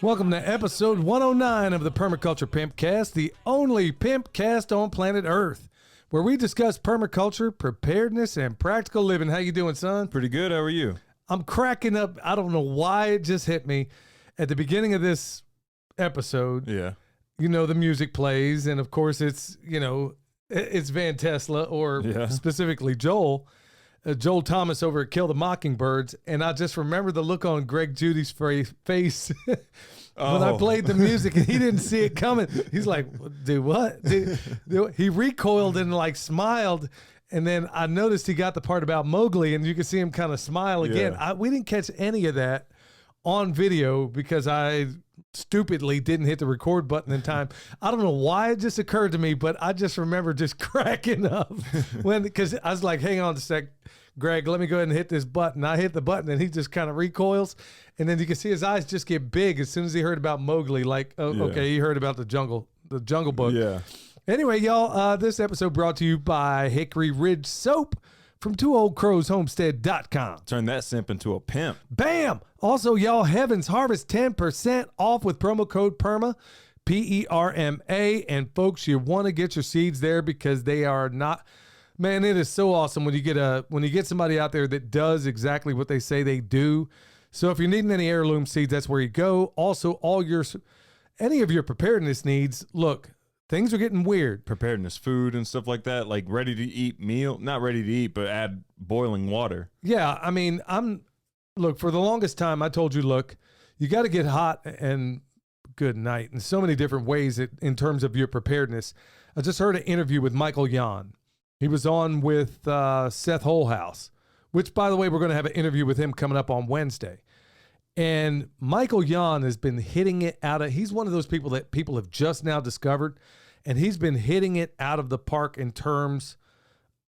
Welcome to episode 109 of the Permaculture PIMPcast, the only PIMPcast on planet Earth, where we discuss permaculture, preparedness, and practical living. How you doing, son? Pretty good. How are you? I'm cracking up. I don't know why it just hit me. At the beginning of this episode, Yeah. you know, the music plays, and of course it's, you know, it's Van Tesla or specifically Joel Thomas over at Kill the Mockingbirds, and I just remember the look on Greg Judy's face when I played the music, and he didn't see it coming. He's like, "Dude, what?" He recoiled and like smiled, and then I noticed he got the part about Mowgli, and you could see him kind of smile again. Yeah. We didn't catch any of that on video because I stupidly didn't hit the record button in time. I don't know why it just occurred to me, but I just remember just cracking up because I was like, hang on a sec, Greg, let me go ahead and hit this button. I hit the button and he just kind of recoils, and then you can see his eyes just get big as soon as he heard about Mowgli. Like, okay, he heard about the Jungle Book. Yeah. Anyway, y'all, this episode brought to you by Hickory Ridge Soap from twooldcrowshomestead.com. Turn that simp into a pimp. Bam! Also, y'all, Heaven's Harvest 10% off with promo code PERMA, PERMA. And folks, you want to get your seeds there because they are not, man, it is so awesome when you get somebody out there that does exactly what they say they do. So if you're needing any heirloom seeds, that's where you go. Also, any of your preparedness needs, look, things are getting weird. Preparedness, food and stuff like that, like ready to eat meal. Not ready to eat, but add boiling water. Yeah, I mean, look, for the longest time, I told you, look, you got to get hot and good night in so many different ways in terms of your preparedness. I just heard an interview with Michael Yon. He was on with Seth Holhouse, which, by the way, we're going to have an interview with him coming up on Wednesday. And Michael Yon has been hitting it he's one of those people that people have just now discovered, and he's been hitting it out of the park in terms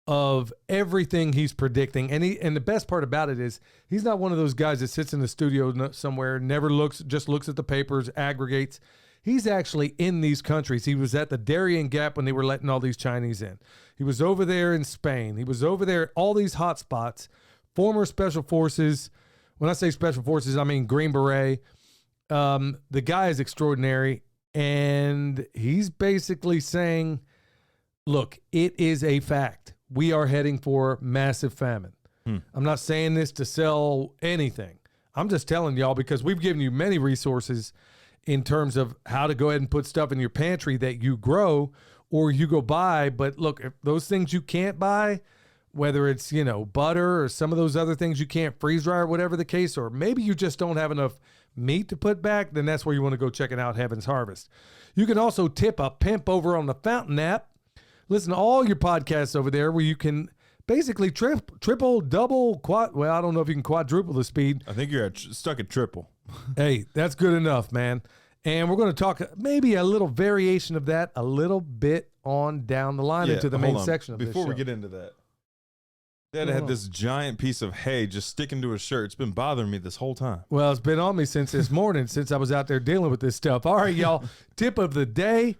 of everything he's predicting. And the best part about it is he's not one of those guys that sits in the studio somewhere, just looks at the papers, aggregates. He's actually in these countries. He was at the Darien Gap when they were letting all these Chinese in. He was over there in Spain. He was over there at all these hot spots, former special forces. When I say special forces, I mean Green Beret. The guy is extraordinary, and he's basically saying, look, it is a fact. We are heading for massive famine. I'm not saying this to sell anything. I'm just telling y'all because we've given you many resources in terms of how to go ahead and put stuff in your pantry that you grow or you go buy. But look, if those things you can't buy, whether it's, you know, butter or some of those other things you can't freeze dry or whatever the case, or maybe you just don't have enough meat to put back, then that's where you want to go checking out Heaven's Harvest. You can also tip a pimp over on the Fountain app. Listen to all your podcasts over there where you can basically triple, double, well, I don't know if you can quadruple the speed. I think you're stuck at triple. Hey, that's good enough, man. And we're going to talk maybe a little variation of that a little bit on down the line into the main section of this show. Before we get into that, Dad had this giant piece of hay just sticking to his shirt. It's been bothering me this whole time. Well, it's been on me since this morning, since I was out there dealing with this stuff. All right, y'all. Tip of the day,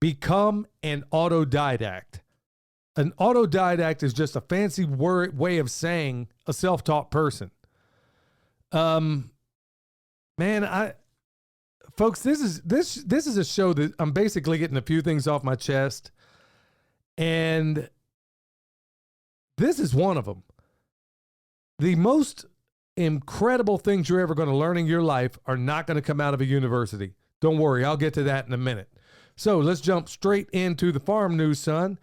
become an autodidact. An autodidact is just a fancy way of saying a self-taught person. Folks, this is a show that I'm basically getting a few things off my chest, and this is one of them. The most incredible things you're ever going to learn in your life are not going to come out of a university. Don't worry, I'll get to that in a minute. So let's jump straight into the farm news, son.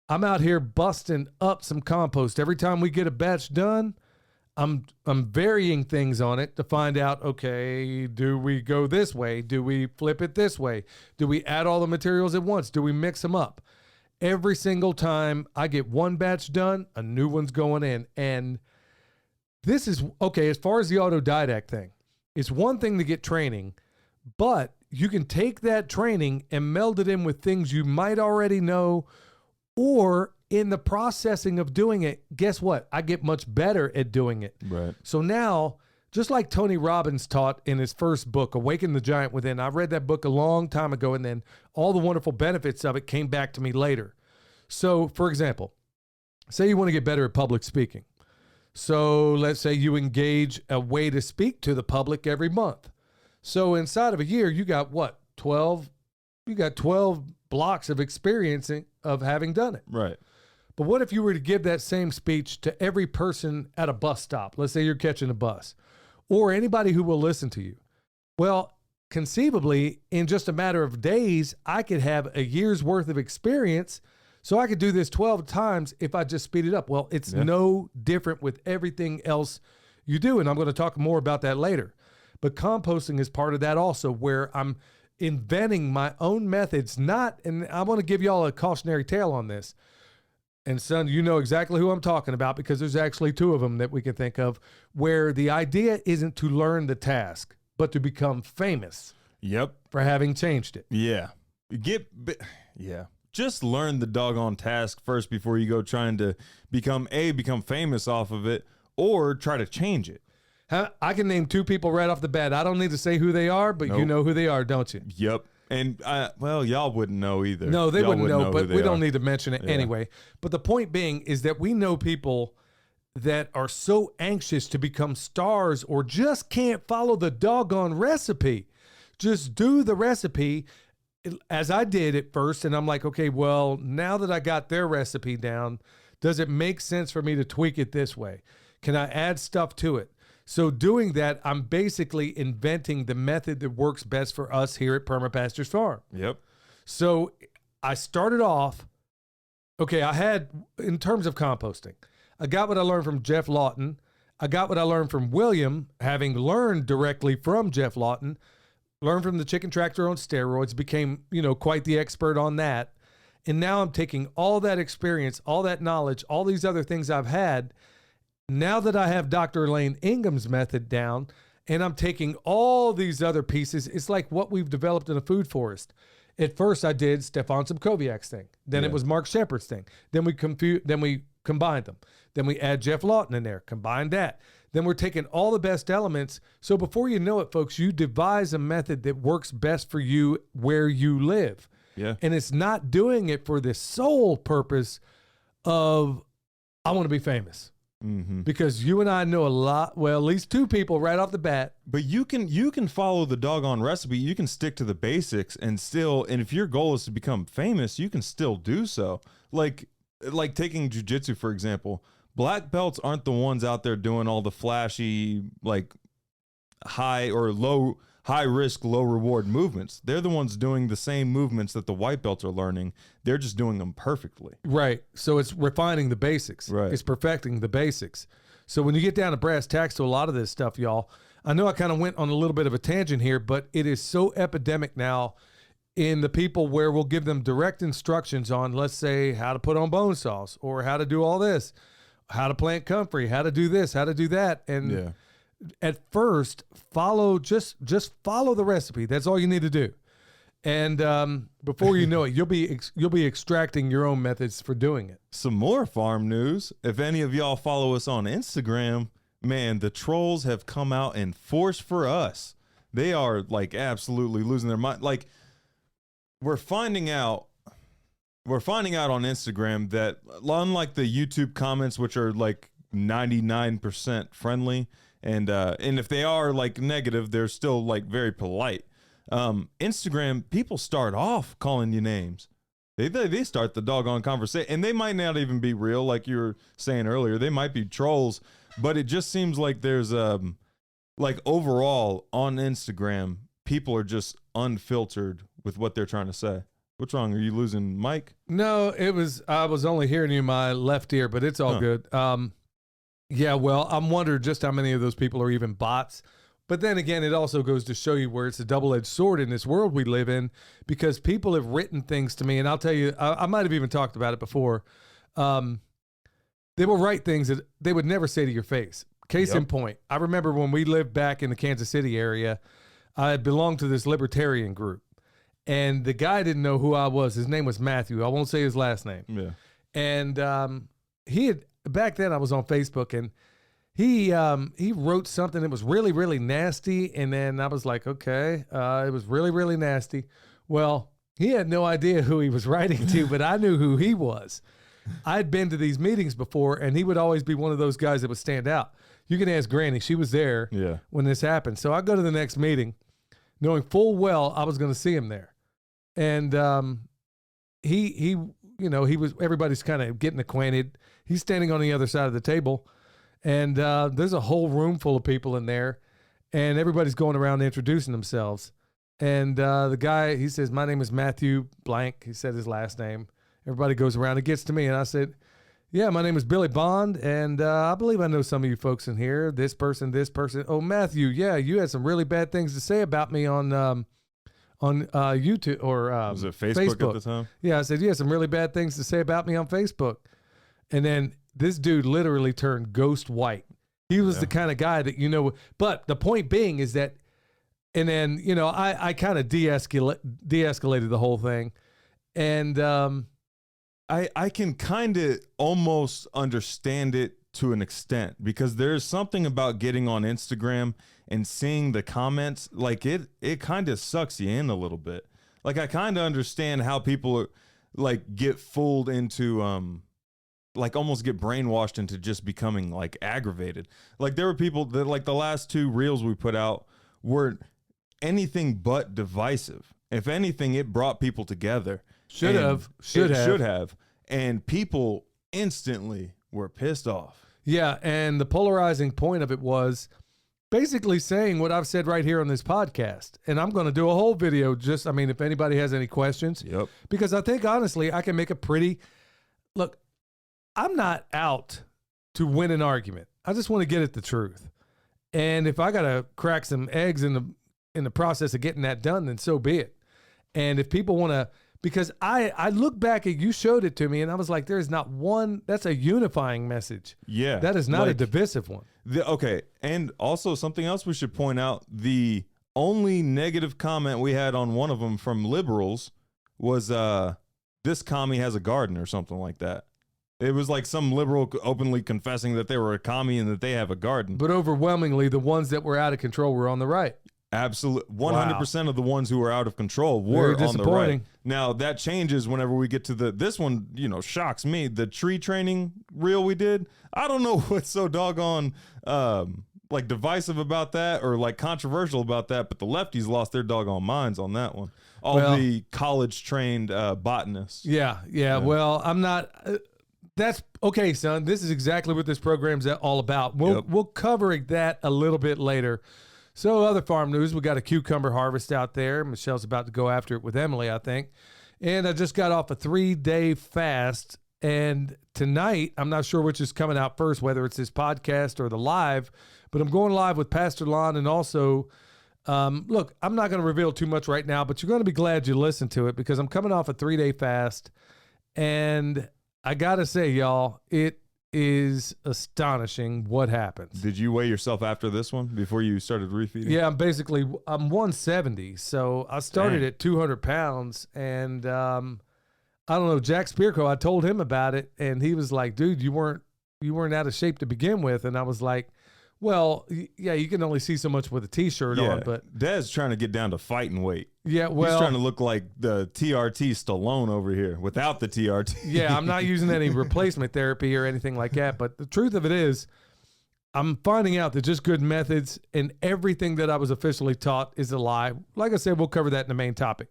I'm out here busting up some compost. Every time we get a batch done, I'm varying things on it to find out, okay, do we go this way? Do we flip it this way? Do we add all the materials at once? Do we mix them up? Every single time I get one batch done, a new one's going in. And this is, okay, as far as the autodidact thing, it's one thing to get training, but you can take that training and meld it in with things you might already know, or in the processing of doing it, guess what? I get much better at doing it. Right. So now, just like Tony Robbins taught in his first book, Awaken the Giant Within, I read that book a long time ago, and then all the wonderful benefits of it came back to me later. So, for example, say you want to get better at public speaking. So let's say you engage a way to speak to the public every month. So inside of a year, you got what? 12? You got 12 blocks of experiencing of having done it. Right. But what if you were to give that same speech to every person at a bus stop? Let's say you're catching a bus, or anybody who will listen to you. Well, conceivably, in just a matter of days, I could have a year's worth of experience. So I could do this 12 times if I just speed it up. Well, it's no different with everything else you do. And I'm going to talk more about that later. But composting is part of that also, where I'm inventing my own methods, and I want to give y'all a cautionary tale on this. And son, you know exactly who I'm talking about, because there's actually two of them that we can think of, where the idea isn't to learn the task, but to become famous. Yep. For having changed it. Yeah. Just learn the doggone task first before you go trying to become famous off of it, or try to change it. I can name two people right off the bat. I don't need to say who they are, but You know who they are, don't you? Yep. And y'all wouldn't know either. No, they wouldn't know, but we don't are. need to mention it anyway. But the point being is that we know people that are so anxious to become stars, or just can't follow the doggone recipe. Just do the recipe as I did at first. And I'm like, okay, well, now that I got their recipe down, does it make sense for me to tweak it this way? Can I add stuff to it? So doing that, I'm basically inventing the method that works best for us here at Permapastors Farm. Yep. So I started off, I had, in terms of composting, I got what I learned from Jeff Lawton. I got what I learned from William, having learned directly from Jeff Lawton, learned from the chicken tractor on steroids, became, quite the expert on that. And now I'm taking all that experience, all that knowledge, all these other things I've had. Now that I have Dr. Elaine Ingham's method down, and I'm taking all these other pieces, it's like what we've developed in a food forest. At first, I did Stefan Subkowiak's thing. Then it was Mark Shepard's thing. Then we combined them. Then we add Jeff Lawton in there, combine that. Then we're taking all the best elements. So before you know it, folks, you devise a method that works best for you where you live. Yeah. And it's not doing it for the sole purpose of, I want to be famous. Mm-hmm. Because you and I know at least two people right off the bat. But you can follow the doggone recipe. You can stick to the basics and if your goal is to become famous, you can still do so. Like taking jiu-jitsu, for example. Black belts aren't the ones out there doing all the flashy, like high risk, low reward movements. They're the ones doing the same movements that the white belts are learning. They're just doing them perfectly. Right. So it's refining the basics. Right. It's perfecting the basics. So when you get down to brass tacks to a lot of this stuff, y'all, I know I kind of went on a little bit of a tangent here, but it is so epidemic now in the people where we'll give them direct instructions on, let's say, how to put on bone saws, or how to do all this, how to plant comfrey, how to do this, how to do that. And at first, just follow the recipe. That's all you need to do. And before you know it, you'll be extracting your own methods for doing it. Some more farm news. If any of y'all follow us on Instagram, man, the trolls have come out in force for us. They are like absolutely losing their mind. Like we're finding out on Instagram that unlike the YouTube comments, which are like 99% friendly, and if they are like negative, they're still like very polite. Instagram, people start off calling you names. They start the doggone conversation, and they might not even be real, like you were saying earlier. They might be trolls, but it just seems like there's like overall on Instagram, people are just unfiltered with what they're trying to say. What's wrong? Are you losing Mike? No, I was only hearing you in my left ear, but it's all good. Yeah, well, I'm wondering just how many of those people are even bots. But then again, it also goes to show you where it's a double-edged sword in this world we live in, because people have written things to me, and I'll tell you, I might have even talked about it before. They will write things that they would never say to your face. Case in point, I remember when we lived back in the Kansas City area, I belonged to this libertarian group, and the guy didn't know who I was. His name was Matthew. I won't say his last name. Yeah. And he had, back then I was on Facebook, and he wrote something that was really, really nasty. And then I was like, okay, it was really, really nasty. Well, he had no idea who he was writing to, but I knew who he was. I'd been to these meetings before, and he would always be one of those guys that would stand out. You can ask Granny. She was there when this happened. So I go to the next meeting, knowing full well I was going to see him there. And he everybody's kind of getting acquainted. He's standing on the other side of the table, and there's a whole room full of people in there, and everybody's going around introducing themselves. And the guy, he says, "My name is Matthew Blank." He said his last name. Everybody goes around. It gets to me, and I said, "Yeah, my name is Billy Bond, and I believe I know some of you folks in here. This person. Oh, Matthew, yeah, you had some really bad things to say about me on YouTube or was it Facebook at the time?" Yeah, I said, "You had some really bad things to say about me on Facebook." And then this dude literally turned ghost white. He was the kind of guy that, but the point being is that, and then, I kind of de-escalated the whole thing. And I can kind of almost understand it to an extent, because there's something about getting on Instagram and seeing the comments, like it kind of sucks you in a little bit. Like, I kind of understand how people are, like, get fooled into like almost get brainwashed into just becoming like aggravated. Like, there were people that, like, the last 2 reels we put out were anything but divisive. If anything, it brought people together. Should have. And people instantly were pissed off. Yeah, and the polarizing point of it was basically saying what I've said right here on this podcast. And I'm going to do a whole video if anybody has any questions. Yep. Because I think, honestly, I can make look, I'm not out to win an argument. I just want to get at the truth. And if I got to crack some eggs in the process of getting that done, then so be it. And if people want to, because I look back at, you showed it to me, and I was like, there's not one, that's a unifying message. Yeah. That is not a divisive one. Okay. And also something else we should point out, the only negative comment we had on one of them from liberals was this commie has a garden or something like that. It was like some liberal openly confessing that they were a commie and that they have a garden. But overwhelmingly, the ones that were out of control were on the right. Absolutely. 100% of the ones who were out of control were on the right. Now, that changes whenever we get to this one, shocks me. The tree training reel we did, I don't know what's so doggone like divisive about that or like controversial about that, but the lefties lost their doggone minds on that one. The college trained botanists. Yeah. Well, I'm not... that's okay, son. This is exactly what this program's all about. We'll cover that a little bit later. So, other farm news, we got a cucumber harvest out there. Michelle's about to go after it with Emily, I think. And I just got off a 3-day fast. And tonight, I'm not sure which is coming out first, whether it's this podcast or the live, but I'm going live with Pastor Lon. And also, look, I'm not going to reveal too much right now, but you're going to be glad you listened to it, because I'm coming off a 3-day fast. And I got to say, y'all, it is astonishing what happens. Did you weigh yourself after this one before you started refeeding? Yeah, I'm 170. So I started at 200 pounds, and I don't know, Jack Spirko, I told him about it, and he was like, "Dude, you weren't out of shape to begin with." And I was like, "Well, yeah, you can only see so much with a t-shirt on, but Dad's trying to get down to fighting weight." Yeah, well, he's trying to look like the TRT Stallone over here without the TRT. Yeah, I'm not using any replacement therapy or anything like that. But the truth of it is, I'm finding out that just good methods and everything that I was officially taught is a lie. Like I said, we'll cover that in the main topic.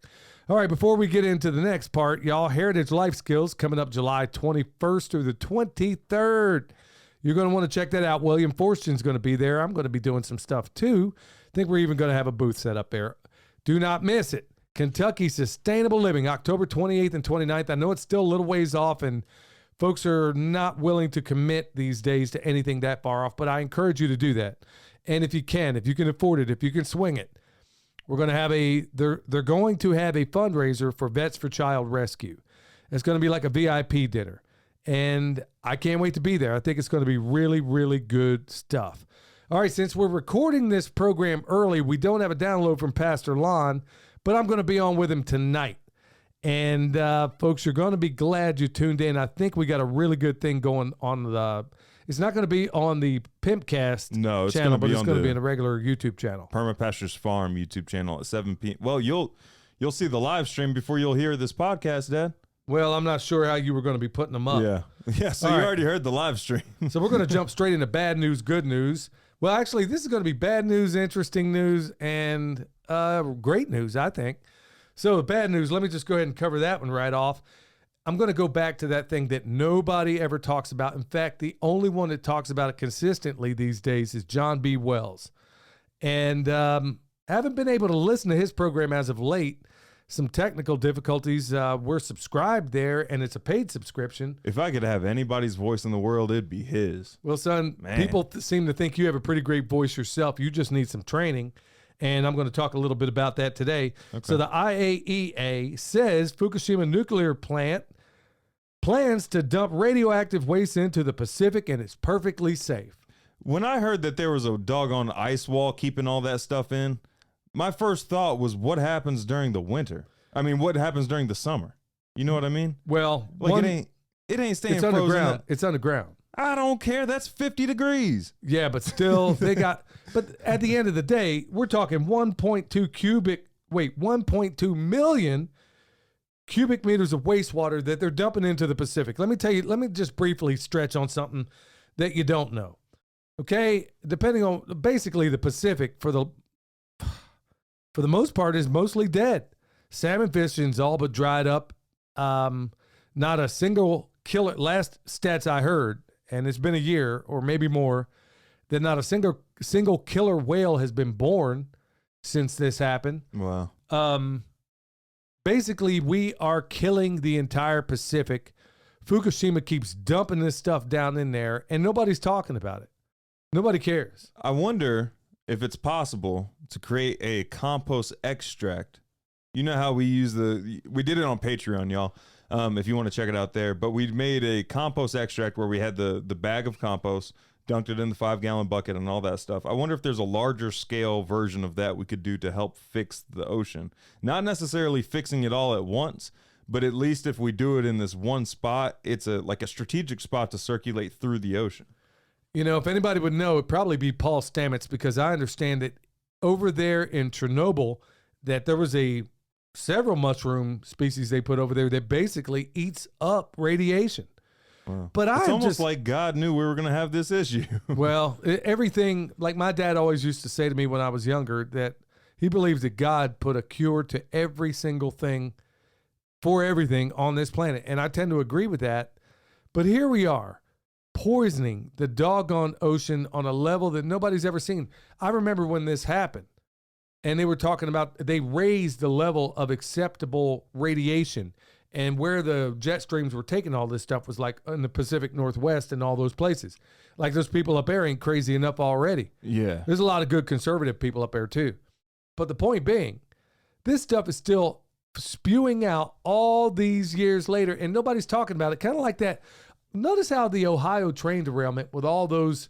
All right, before we get into the next part, y'all, Heritage Life Skills coming up July 21st through the 23rd. You're going to want to check that out. William Forston's going to be there. I'm going to be doing some stuff too. I think we're even going to have a booth set up there. Do not miss it. Kentucky Sustainable Living, October 28th and 29th. I know it's still a little ways off, and folks are not willing to commit these days to anything that far off, but I encourage you to do that. And if you can afford it, if you can swing it, we're going to have they're going to have a fundraiser for Vets for Child Rescue. It's going to be like a VIP dinner, and I can't wait to be there. I think it's going to be really, really good stuff. All right, since we're recording this program early, we don't have a download from Pastor Lon, but I'm going to be on with him tonight. And folks, you're going to be glad you tuned in. I think we got a really good thing going on it's not going to be on the PIMPcast channel, but it's going to be on a regular YouTube channel. Permapastor's Farm YouTube channel at 7 p.m. Well, you'll see the live stream before you'll hear this podcast, Dad. Well, I'm not sure how you were going to be putting them up. Yeah. So you already heard the live stream. So we're going to jump straight into bad news, good news. Well, actually, this is going to be bad news, interesting news, and great news, I think. So, bad news, let me just go ahead and cover that one right off. I'm going to go back to that thing that nobody ever talks about. In fact, the only one that talks about it consistently these days is John B. Wells. And haven't been able to listen to his program as of late. Some technical difficulties. We're subscribed there, and it's a paid subscription. If I could have anybody's voice in the world, it'd be his. Well, son, people seem to think you have a pretty great voice yourself. You just need some training, and I'm going to talk a little bit about that today. Okay. So the IAEA says Fukushima nuclear plant plans to dump radioactive waste into the Pacific, and it's perfectly safe. When I heard that there was a doggone ice wall keeping all that stuff in, my first thought was, what happens during the winter? I mean, what happens during the summer? You know what I mean? Well, like it ain't staying frozen. Underground. It's underground. I don't care. That's 50 degrees. Yeah, but still, but at the end of the day, we're talking 1.2 million cubic meters of wastewater that they're dumping into the Pacific. Let me just briefly stretch on something that you don't know. Okay, depending on basically the Pacific for the most part is mostly dead. Salmon fishing's all but dried up. Not a single killer. Last stats I heard, and it's been a year or maybe more, that not a single killer whale has been born since this happened. Wow. Basically, we are killing the entire Pacific. Fukushima keeps dumping this stuff down in there, and nobody's talking about it. Nobody cares. I wonder if it's possible to create a compost extract. You know how we did it on Patreon, y'all. If you want to check it out there, but we made a compost extract where we had the bag of compost, dunked it in the 5-gallon bucket and all that stuff. I wonder if there's a larger scale version of that we could do to help fix the ocean. Not necessarily fixing it all at once, but at least if we do it in this one spot, it's like a strategic spot to circulate through the ocean. You know, if anybody would know, it'd probably be Paul Stamets, because I understand that over there in Chernobyl, that there was several mushroom species they put over there that basically eats up radiation. Wow. But it's almost like God knew we were going to have this issue. Well, everything, like my dad always used to say to me when I was younger, that he believes that God put a cure to every single thing for everything on this planet. And I tend to agree with that. But here we are, poisoning the doggone ocean on a level that nobody's ever seen. I remember when this happened, and they were talking about, they raised the level of acceptable radiation, and where the jet streams were taking all this stuff was like in the Pacific Northwest and all those places. Like those people up there ain't crazy enough already. Yeah. There's a lot of good conservative people up there too. But the point being, this stuff is still spewing out all these years later, and nobody's talking about it. Kind of like that. Notice how the Ohio train derailment with all those,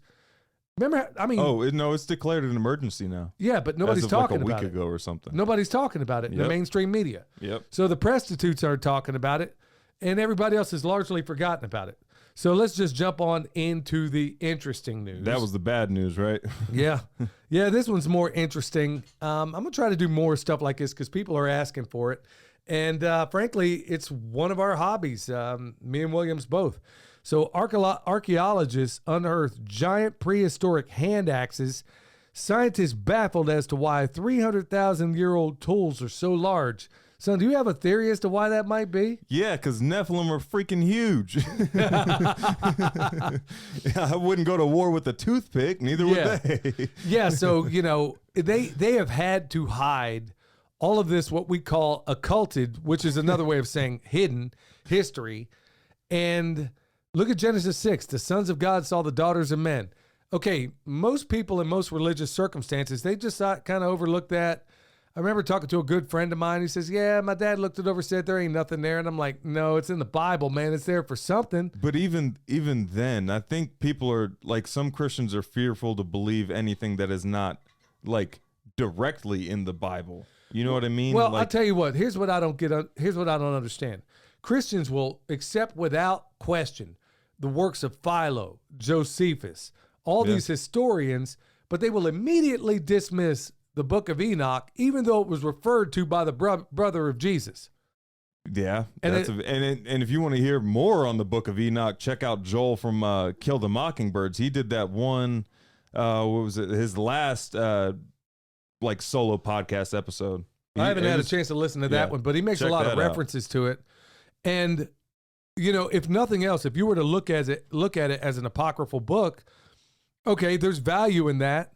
remember, I mean. Oh, no, it's declared an emergency now. Yeah, but nobody's talking about it. Like a week ago or something. Nobody's talking about it in the mainstream media. Yep. So the prostitutes aren't talking about it, and everybody else has largely forgotten about it. So let's just jump on into the interesting news. That was the bad news, right? Yeah. Yeah, this one's more interesting. I'm going to try to do more stuff like this because people are asking for it. And frankly, it's one of our hobbies, me and Williams both. So archaeologists unearthed giant prehistoric hand axes. Scientists baffled as to why 300,000-year-old tools are so large. Son, do you have a theory as to why that might be? Yeah, because Nephilim are freaking huge. I wouldn't go to war with a toothpick, neither would they. Yeah, so, you know, they have had to hide all of this, what we call occulted, which is another way of saying hidden history. And look at Genesis 6. The sons of God saw the daughters of men. Okay, most people in most religious circumstances, they just kind of overlook that. I remember talking to a good friend of mine. He says, yeah, my dad looked it over, said there ain't nothing there. And I'm like, no, it's in the Bible, man. It's there for something. But even then, I think people are, like, some Christians are fearful to believe anything that is not, like, directly in the Bible. You know what I mean? Well, I'll tell you what. Here's what I don't understand. Christians will accept without question the works of Philo, Josephus, all these historians, but they will immediately dismiss the book of Enoch, even though it was referred to by the brother of Jesus. Yeah. And if you want to hear more on the book of Enoch, check out Joel from Kill the Mockingbirds. He did that one what was it? His last like solo podcast episode. I haven't had a chance to listen to that one, but he makes a lot of references to it. And you know, if nothing else, if you were to look at it as an apocryphal book, okay, there's value in that.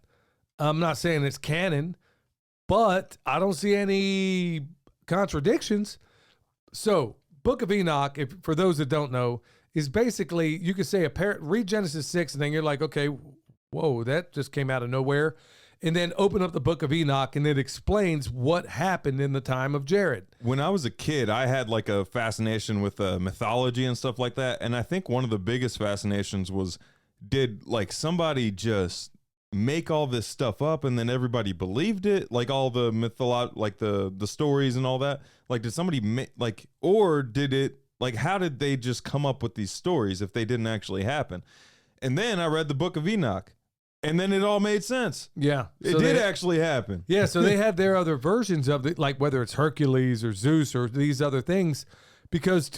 I'm not saying it's canon, but I don't see any contradictions. So, Book of Enoch, for those that don't know, is basically, you could say read Genesis 6 and then you're like, okay, whoa, that just came out of nowhere. And then open up the Book of Enoch and it explains what happened in the time of Jared. When I was a kid, I had like a fascination with mythology and stuff like that. And I think one of the biggest fascinations was, did like somebody just make all this stuff up and then everybody believed it? Like all the like the stories and all that? Like did somebody or did it, like how did they just come up with these stories if they didn't actually happen? And then I read the Book of Enoch. And then it all made sense. Yeah. It did actually happen. Yeah, so they had their other versions of it, like whether it's Hercules or Zeus or these other things, because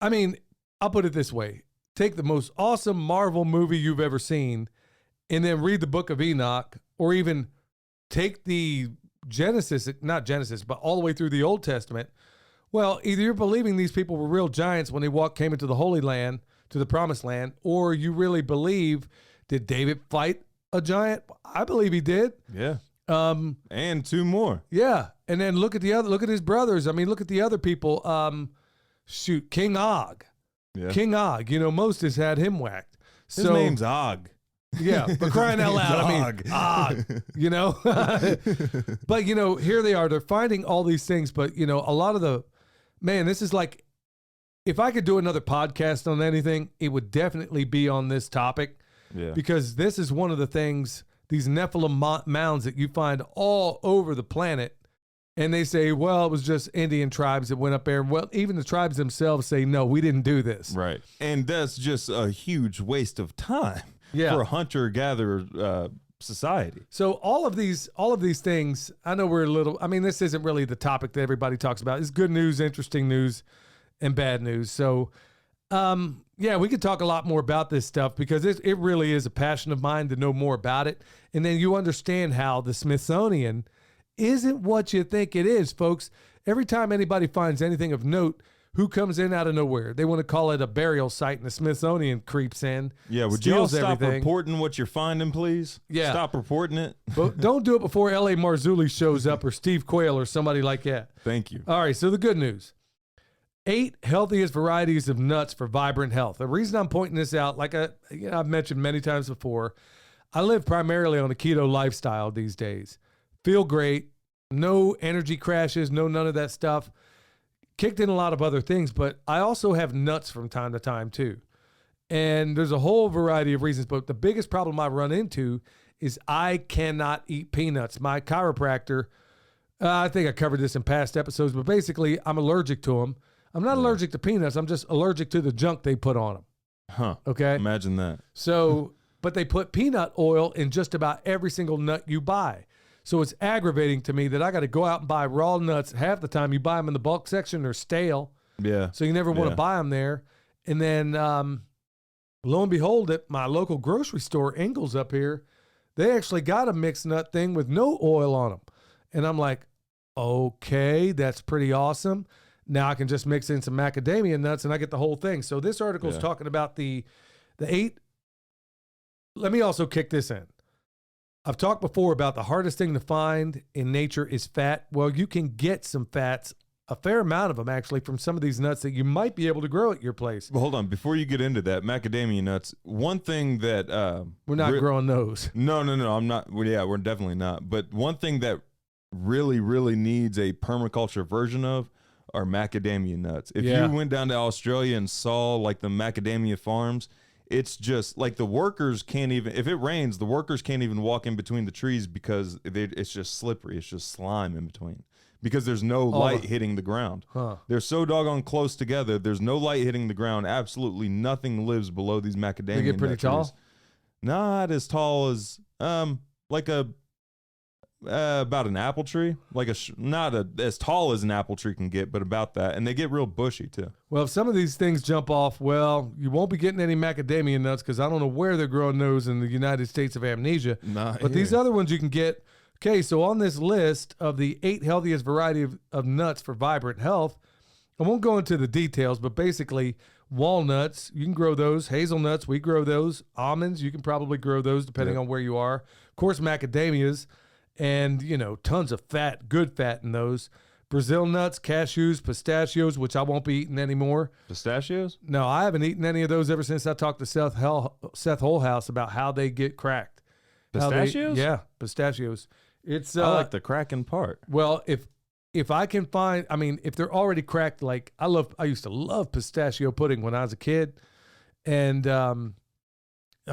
I'll put it this way. Take the most awesome Marvel movie you've ever seen and then read the Book of Enoch, or even take the not Genesis, but all the way through the Old Testament. Well, either you're believing these people were real giants when they came into the Holy Land, to the Promised Land, or you really believe, did David fight a giant? I believe he did. Yeah. And two more. Yeah. And then look at his brothers. I mean, look at the other people. King Og. Yeah. King Og. You know, Moses had him whacked. His name's Og. Yeah, but crying out loud, Og. You know? But, you know, here they are. They're finding all these things. But, you know, a lot of this is like, if I could do another podcast on anything, it would definitely be on this topic. Yeah. Because this is one of the things, these Nephilim mounds that you find all over the planet. And they say, well, it was just Indian tribes that went up there. Well, even the tribes themselves say, no, we didn't do this. Right. And that's just a huge waste of time for a hunter-gatherer society. So all of these things, I know this isn't really the topic that everybody talks about. It's good news, interesting news, and bad news. So, we could talk a lot more about this stuff because it really is a passion of mine to know more about it. And then you understand how the Smithsonian isn't what you think it is, folks. Every time anybody finds anything of note, who comes in out of nowhere? They want to call it a burial site, and the Smithsonian creeps in. Yeah, would you all stop reporting what you're finding, please? Yeah. Stop reporting it. But don't do it before L.A. Marzulli shows up or Steve Quayle or somebody like that. Thank you. All right, so the good news. 8 healthiest varieties of nuts for vibrant health. The reason I'm pointing this out, like I've mentioned many times before, I live primarily on a keto lifestyle these days. Feel great. No energy crashes, none of that stuff. Kicked in a lot of other things, but I also have nuts from time to time too. And there's a whole variety of reasons, but the biggest problem I run into is I cannot eat peanuts. My chiropractor, I think I covered this in past episodes, but basically I'm allergic to them. I'm not allergic to peanuts. I'm just allergic to the junk they put on them. Huh. Okay. Imagine that. So, but they put peanut oil in just about every single nut you buy. So it's aggravating to me that I got to go out and buy raw nuts. Half the time you buy them in the bulk section, they're stale. Yeah. So you never want to buy them there. And then lo and behold, at my local grocery store, Ingles up here, they actually got a mixed nut thing with no oil on them. And I'm like, okay, that's pretty awesome. Now I can just mix in some macadamia nuts and I get the whole thing. So this article is talking about the 8. Let me also kick this in. I've talked before about the hardest thing to find in nature is fat. Well, you can get some fats, a fair amount of them actually, from some of these nuts that you might be able to grow at your place. Well, hold on. Before you get into that, macadamia nuts, one thing that... we're not growing those. No, I'm not. Well, yeah, we're definitely not. But one thing that really, really needs a permaculture version of are macadamia nuts. If you went down to Australia and saw like the macadamia farms... It's just like the workers can't even, if it rains, the workers can't even walk in between the trees because it's just slippery. It's just slime in between because there's no light hitting the ground. Huh. They're so doggone close together. There's no light hitting the ground. Absolutely nothing lives below these macadamia. They get pretty tall? Not as tall as, like a about an apple tree, like not as tall as an apple tree can get, but about that. And they get real bushy too. Well, if some of these things jump off, well, you won't be getting any macadamia nuts because I don't know where they're growing those in the United States of amnesia. But these other ones you can get. Okay, so on this list of the 8 healthiest variety of nuts for vibrant health, I won't go into the details, but basically walnuts, you can grow those. Hazelnuts, we grow those. Almonds, you can probably grow those depending on where you are. Of course, macadamias. And, you know, tons of fat, good fat in those. Brazil nuts, cashews, pistachios, which I won't be eating anymore. Pistachios? No, I haven't eaten any of those ever since I talked to Seth Holhouse about how they get cracked. Pistachios? Yeah, pistachios. It's I like the cracking part. Well, if I can find, I mean, if they're already cracked, like I used to love pistachio pudding when I was a kid. And, I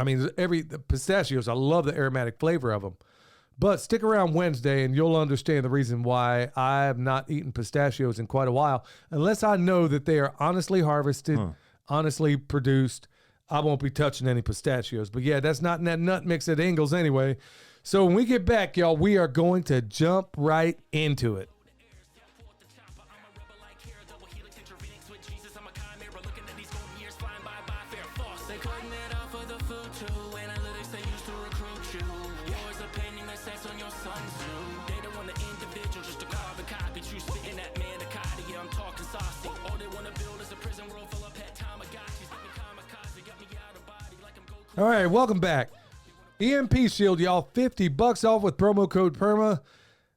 mean, the pistachios, I love the aromatic flavor of them. But stick around Wednesday and you'll understand the reason why I have not eaten pistachios in quite a while. Unless I know that they are honestly harvested, honestly produced, I won't be touching any pistachios. But yeah, that's not in that nut mix at Ingles anyway. So when we get back, y'all, we are going to jump right into it. All right, welcome back. EMP Shield, y'all, $50 off with promo code PERMA.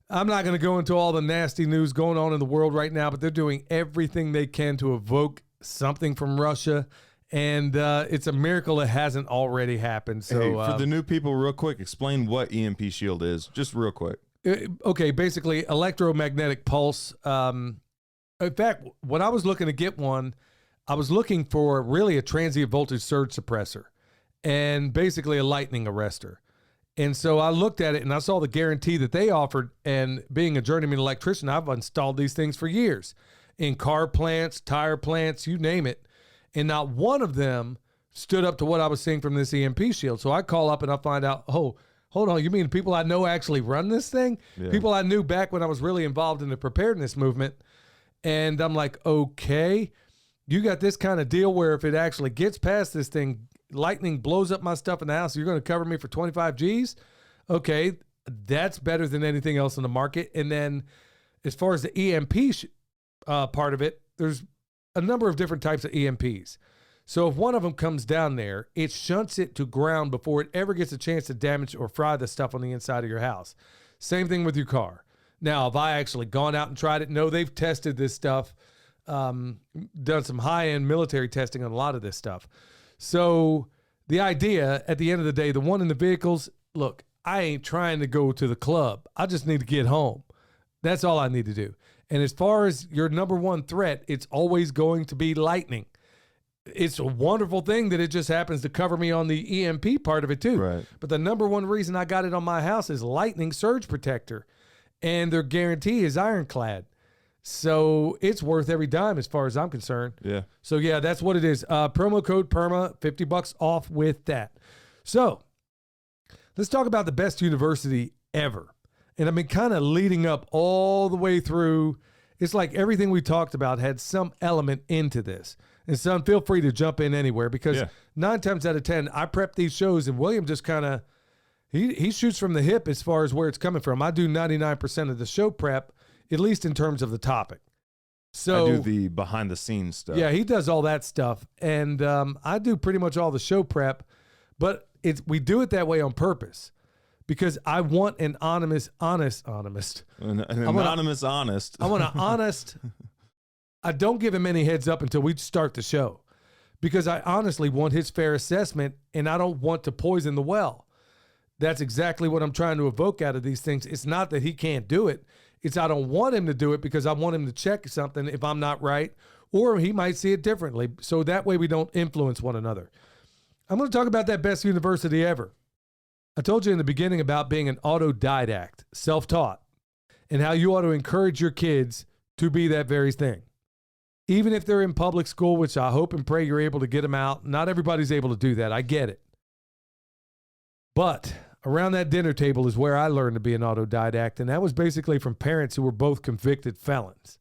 I'm not going to go into all the nasty news going on in the world right now, but they're doing everything they can to evoke something from Russia, and it's a miracle it hasn't already happened. So, hey, for the new people, real quick, explain what EMP Shield is, just real quick. Okay, basically electromagnetic pulse. In fact, when I was looking to get one, I was looking for really a transient voltage surge suppressor and basically a lightning arrestor. And so I looked at it and I saw the guarantee that they offered. And being a journeyman electrician, I've installed these things for years in car plants, tire plants, you name it. And not one of them stood up to what I was seeing from this EMP Shield. So I call up and I find out, oh, hold on, you mean people I know actually run this thing? Yeah. People I knew back when I was really involved in the preparedness movement. And I'm like, okay, you got this kind of deal where if it actually gets past this thing, lightning blows up my stuff in the house, you're going to cover me for 25 G's? Okay, that's better than anything else in the market. And then as far as the EMP part of it, there's a number of different types of EMPs. So if one of them comes down there, it shunts it to ground before it ever gets a chance to damage or fry the stuff on the inside of your house. Same thing with your car. Now, have I actually gone out and tried it? No, they've tested this stuff, done some high-end military testing on a lot of this stuff. So the idea, at the end of the day, the one in the vehicles, look, I ain't trying to go to the club. I just need to get home. That's all I need to do. And as far as your number one threat, it's always going to be lightning. It's a wonderful thing that it just happens to cover me on the EMP part of it too. Right. But the number one reason I got it on my house is lightning surge protector. And their guarantee is ironclad. So it's worth every dime as far as I'm concerned. Yeah. So yeah, that's what it is. Promo code PERMA, $50 off with that. So let's talk about the best university ever. And I've been kind of leading up all the way through. It's like everything we talked about had some element into this. And son, feel free to jump in anywhere because 9 times out of 10, I prep these shows and William just kind of, he shoots from the hip as far as where it's coming from. I do 99% of the show prep, at least in terms of the topic. So I do the behind the scenes stuff. Yeah, he does all that stuff. And I do pretty much all the show prep, but we do it that way on purpose because I want an honest. An anonymous honest. I want an honest. I don't give him any heads up until we start the show because I honestly want his fair assessment and I don't want to poison the well. That's exactly what I'm trying to evoke out of these things. It's not that he can't do it. It's I don't want him to do it because I want him to check something if I'm not right, or he might see it differently. So that way we don't influence one another. I'm going to talk about that best university ever. I told you in the beginning about being an autodidact, self-taught, and how you ought to encourage your kids to be that very thing. Even if they're in public school, which I hope and pray you're able to get them out. Not everybody's able to do that. I get it. But around that dinner table is where I learned to be an autodidact, and that was basically from parents who were both convicted felons.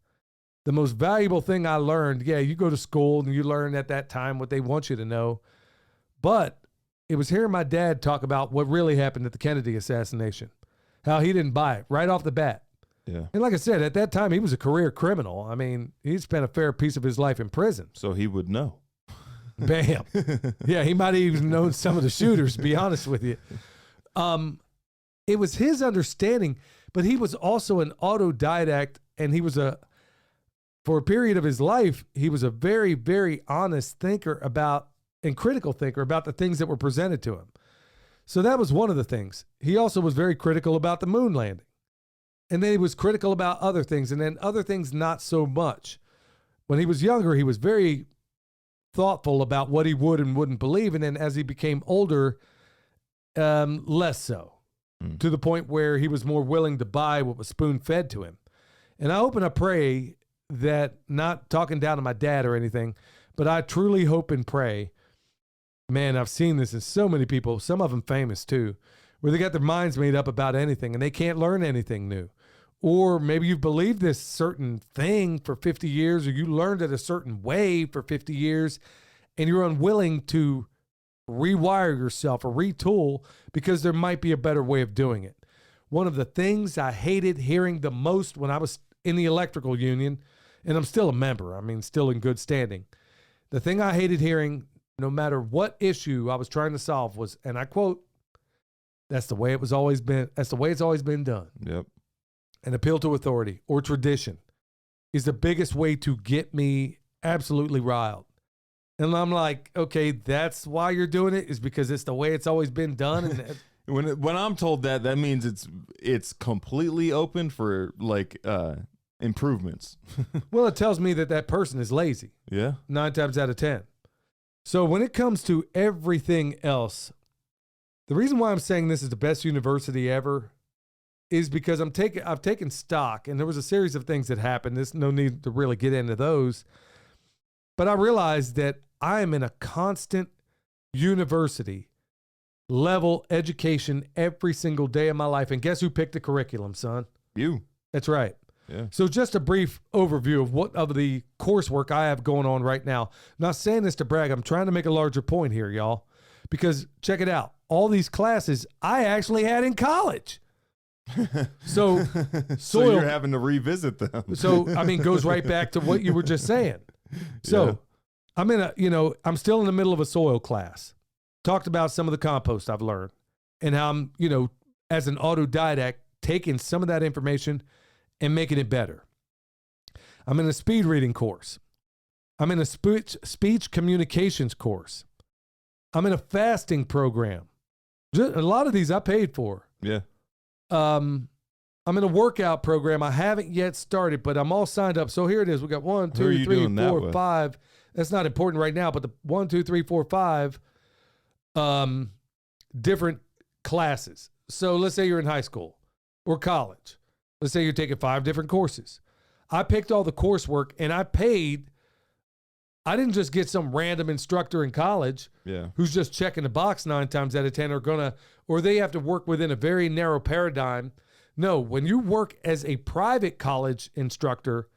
The most valuable thing I learned, yeah, you go to school and you learn at that time what they want you to know, but it was hearing my dad talk about what really happened at the Kennedy assassination, how he didn't buy it right off the bat. Yeah. And like I said, at that time, he was a career criminal. I mean, he spent a fair piece of his life in prison. So he would know. Bam. Yeah, he might have even known some of the shooters, to be honest with you. It was his understanding, but he was also an autodidact, and he was for a period of his life, he was a very, very honest thinker about and critical thinker about the things that were presented to him. So that was one of the things. He also was very critical about the moon landing. And then he was critical about other things, and then other things not so much. When he was younger, he was very thoughtful about what he would and wouldn't believe. And then as he became older, less so, to the point where he was more willing to buy what was spoon-fed to him. And I hope and I pray that, not talking down to my dad or anything, but I truly hope and pray, man, I've seen this in so many people, some of them famous too, where they got their minds made up about anything and they can't learn anything new. Or maybe you've believed this certain thing for 50 years, or you learned it a certain way for 50 years, and you're unwilling to rewire yourself or retool because there might be a better way of doing it. One of the things I hated hearing the most when I was in the electrical union, and I'm still a member, I mean, still in good standing. The thing I hated hearing, no matter what issue I was trying to solve, was, and I quote, that's the way it's always been done. Yep. An appeal to authority or tradition is the biggest way to get me absolutely riled. And I'm like, okay, that's why you're doing it, is because it's the way it's always been done. And when I'm told that, that means it's completely open for like improvements. Well, it tells me that that person is lazy. Yeah. 9 times out of 10. So when it comes to everything else, the reason why I'm saying this is the best university ever is because I've taken stock, and there was a series of things that happened. There's no need to really get into those. But I realized that I am in a constant university level education every single day of my life. And guess who picked the curriculum, son? You. That's right. Yeah. So just a brief overview of what of the coursework I have going on right now. I'm not saying this to brag. I'm trying to make a larger point here, y'all, because check it out. All these classes I actually had in college. So so you're having to revisit them. So, I mean, goes right back to what you were just saying. So yeah. I'm still in the middle of a soil class. Talked about some of the compost I've learned and how I'm, as an autodidact, taking some of that information and making it better. I'm in a speed reading course. I'm in a speech communications course. I'm in a fasting program. A lot of these I paid for. Yeah. I'm in a workout program. I haven't yet started, but I'm all signed up. So here it is. We got 1, 2, 3, 4, 5. That's not important right now, but the 1, 2, 3, 4, 5 different classes. So let's say you're in high school or college. Let's say you're taking 5 different courses. I picked all the coursework and I paid. I didn't just get some random instructor in college who's just checking the box 9 times out of 10 or they have to work within a very narrow paradigm. No, when you work as a private college instructor,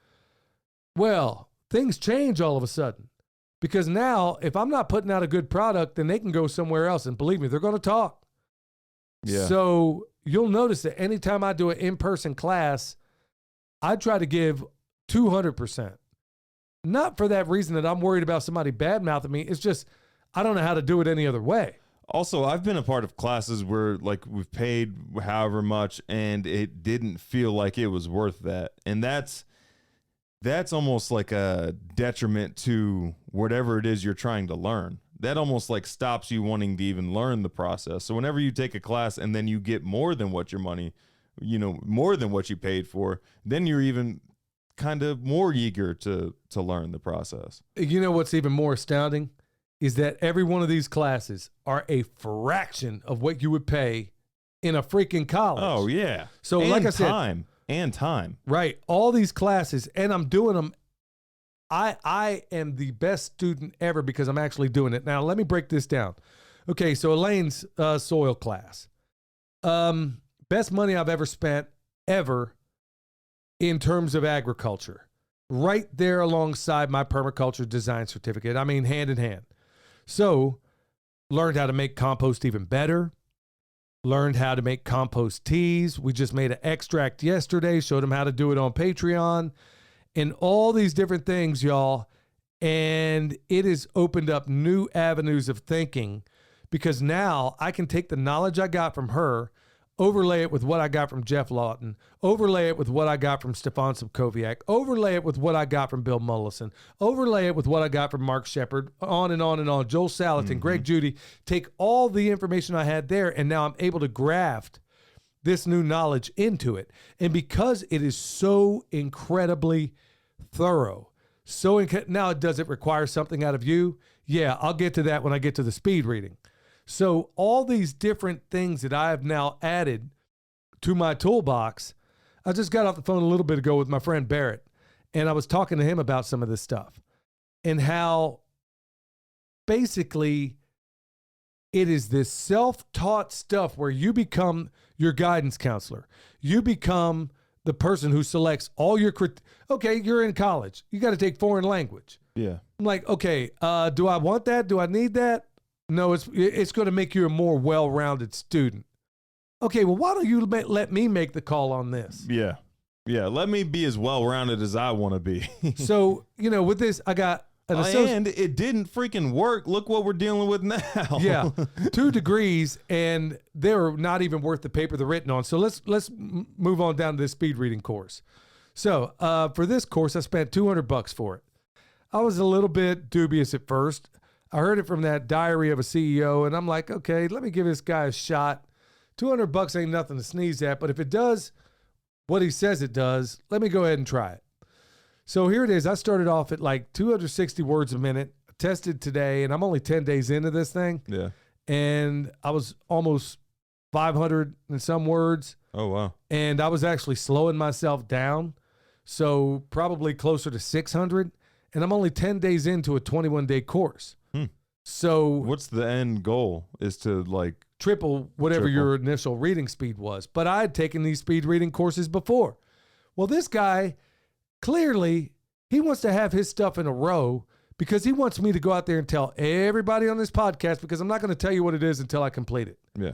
well, things change all of a sudden. Because now, if I'm not putting out a good product, then they can go somewhere else. And believe me, they're going to talk. Yeah. So you'll notice that anytime I do an in-person class, I try to give 200%. Not for that reason that I'm worried about somebody bad-mouthing me. It's just, I don't know how to do it any other way. Also, I've been a part of classes where like we've paid however much and it didn't feel like it was worth that. And that's almost like a detriment to whatever it is you're trying to learn. That almost like stops you wanting to even learn the process. So whenever you take a class and then you get more than what your money, more than what you paid for, then you're even kind of more eager to learn the process. You know what's even more astounding is that every one of these classes are a fraction of what you would pay in a freaking college. Oh yeah. So and like I said, time. Right. All these classes, and I'm doing them. I am the best student ever because I'm actually doing it. Now let me break this down. Okay, so Elaine's soil class. Best money I've ever spent ever in terms of agriculture. Right there alongside my permaculture design certificate. I mean, hand in hand. So, learned how to make compost even better. Learned how to make compost teas. We just made an extract yesterday, showed them how to do it on Patreon, and all these different things, y'all. And it has opened up new avenues of thinking, because now I can take the knowledge I got from her, overlay it with what I got from Jeff Lawton, overlay it with what I got from Stefan Subkowiak, overlay it with what I got from Bill Mullison, overlay it with what I got from Mark Shepard, on and on and on, Joel Salatin, Greg Judy, take all the information I had there, and now I'm able to graft this new knowledge into it. And because it is so incredibly thorough, now does it require something out of you? Yeah, I'll get to that when I get to the speed reading. So all these different things that I have now added to my toolbox, I just got off the phone a little bit ago with my friend Barrett, and I was talking to him about some of this stuff and how basically it is this self-taught stuff where you become your guidance counselor. You become the person who selects all your, okay, you're in college. You got to take foreign language. Yeah. I'm like, okay, do I want that? Do I need that? No, it's going to make you a more well-rounded student. Okay, well, why don't you let me make the call on this? Yeah. Yeah, let me be as well-rounded as I want to be. So, with this, I got an and it didn't freaking work. Look what we're dealing with now. Yeah, 2 degrees, and they're not even worth the paper they're written on. So let's move on down to this speed reading course. So for this course, I spent $200 for it. I was a little bit dubious at first. I heard it from that Diary of a CEO, and I'm like, okay, let me give this guy a shot. $200 ain't nothing to sneeze at, but if it does what he says it does, let me go ahead and try it. So here it is. I started off at like 260 words a minute, tested today, and I'm only 10 days into this thing. Yeah. And I was almost 500 and some words. Oh, wow. And I was actually slowing myself down, so probably closer to 600. And I'm only 10 days into a 21-day course. So what's the end goal? Is to like triple whatever your initial reading speed was. But I had taken these speed reading courses before. Well, this guy, clearly, he wants to have his stuff in a row because he wants me to go out there and tell everybody on this podcast, because I'm not going to tell you what it is until I complete it. Yeah.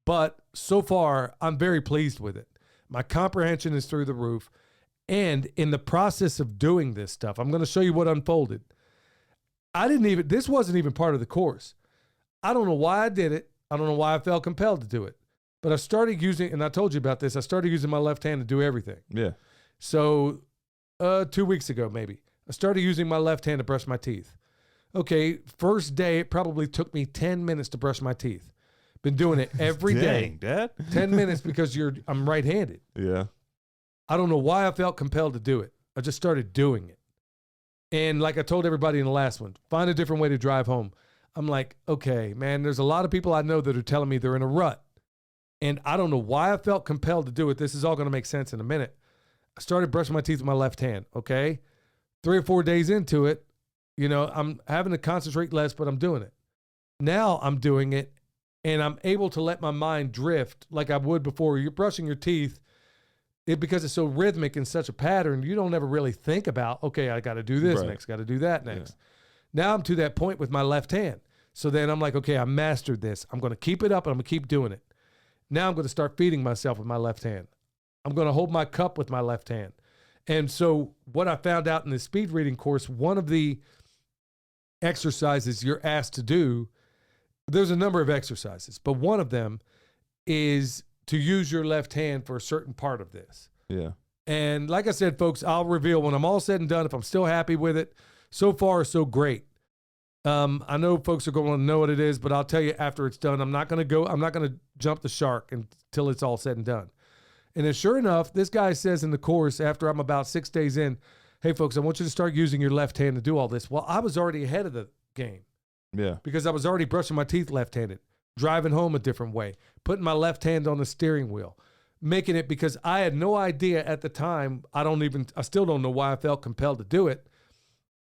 But so far, I'm very pleased with it. My comprehension is through the roof. And in the process of doing this stuff, I'm going to show you what unfolded. This wasn't even part of the course. I don't know why I did it. I don't know why I felt compelled to do it. But I started using, and I told you about this, I started using my left hand to do everything. Yeah. So 2 weeks ago, maybe, I started using my left hand to brush my teeth. Okay, first day, it probably took me 10 minutes to brush my teeth. Been doing it every day. Dad. 10 minutes because I'm right-handed. Yeah. I don't know why I felt compelled to do it. I just started doing it. And like I told everybody in the last one, find a different way to drive home. I'm like, okay, man, there's a lot of people I know that are telling me they're in a rut. And I don't know why I felt compelled to do it. This is all going to make sense in a minute. I started brushing my teeth with my left hand, okay? 3 or 4 days into it, I'm having to concentrate less, but I'm doing it. Now I'm doing it, and I'm able to let my mind drift like I would before. You're brushing your teeth. Because it's so rhythmic and such a pattern, you don't ever really think about, okay, I got to do this next, got to do that next. Yeah. Now I'm to that point with my left hand. So then I'm like, okay, I mastered this. I'm going to keep it up, and I'm going to keep doing it. Now I'm going to start feeding myself with my left hand. I'm going to hold my cup with my left hand. And so what I found out in the speed reading course, one of the exercises you're asked to do, there's a number of exercises, but one of them is to use your left hand for a certain part of this. Yeah. And like I said, folks, I'll reveal when I'm all said and done if I'm still happy with it. So far, so great. I know folks are going to know what it is, but I'll tell you after it's done. I'm not going to jump the shark until it's all said and done. And then sure enough, this guy says in the course, after I'm about 6 days in, hey, folks, I want you to start using your left hand to do all this. Well, I was already ahead of the game. Yeah. Because I was already brushing my teeth left-handed, driving home a different way, putting my left hand on the steering wheel, making it, because I had no idea at the time. I still don't know why I felt compelled to do it,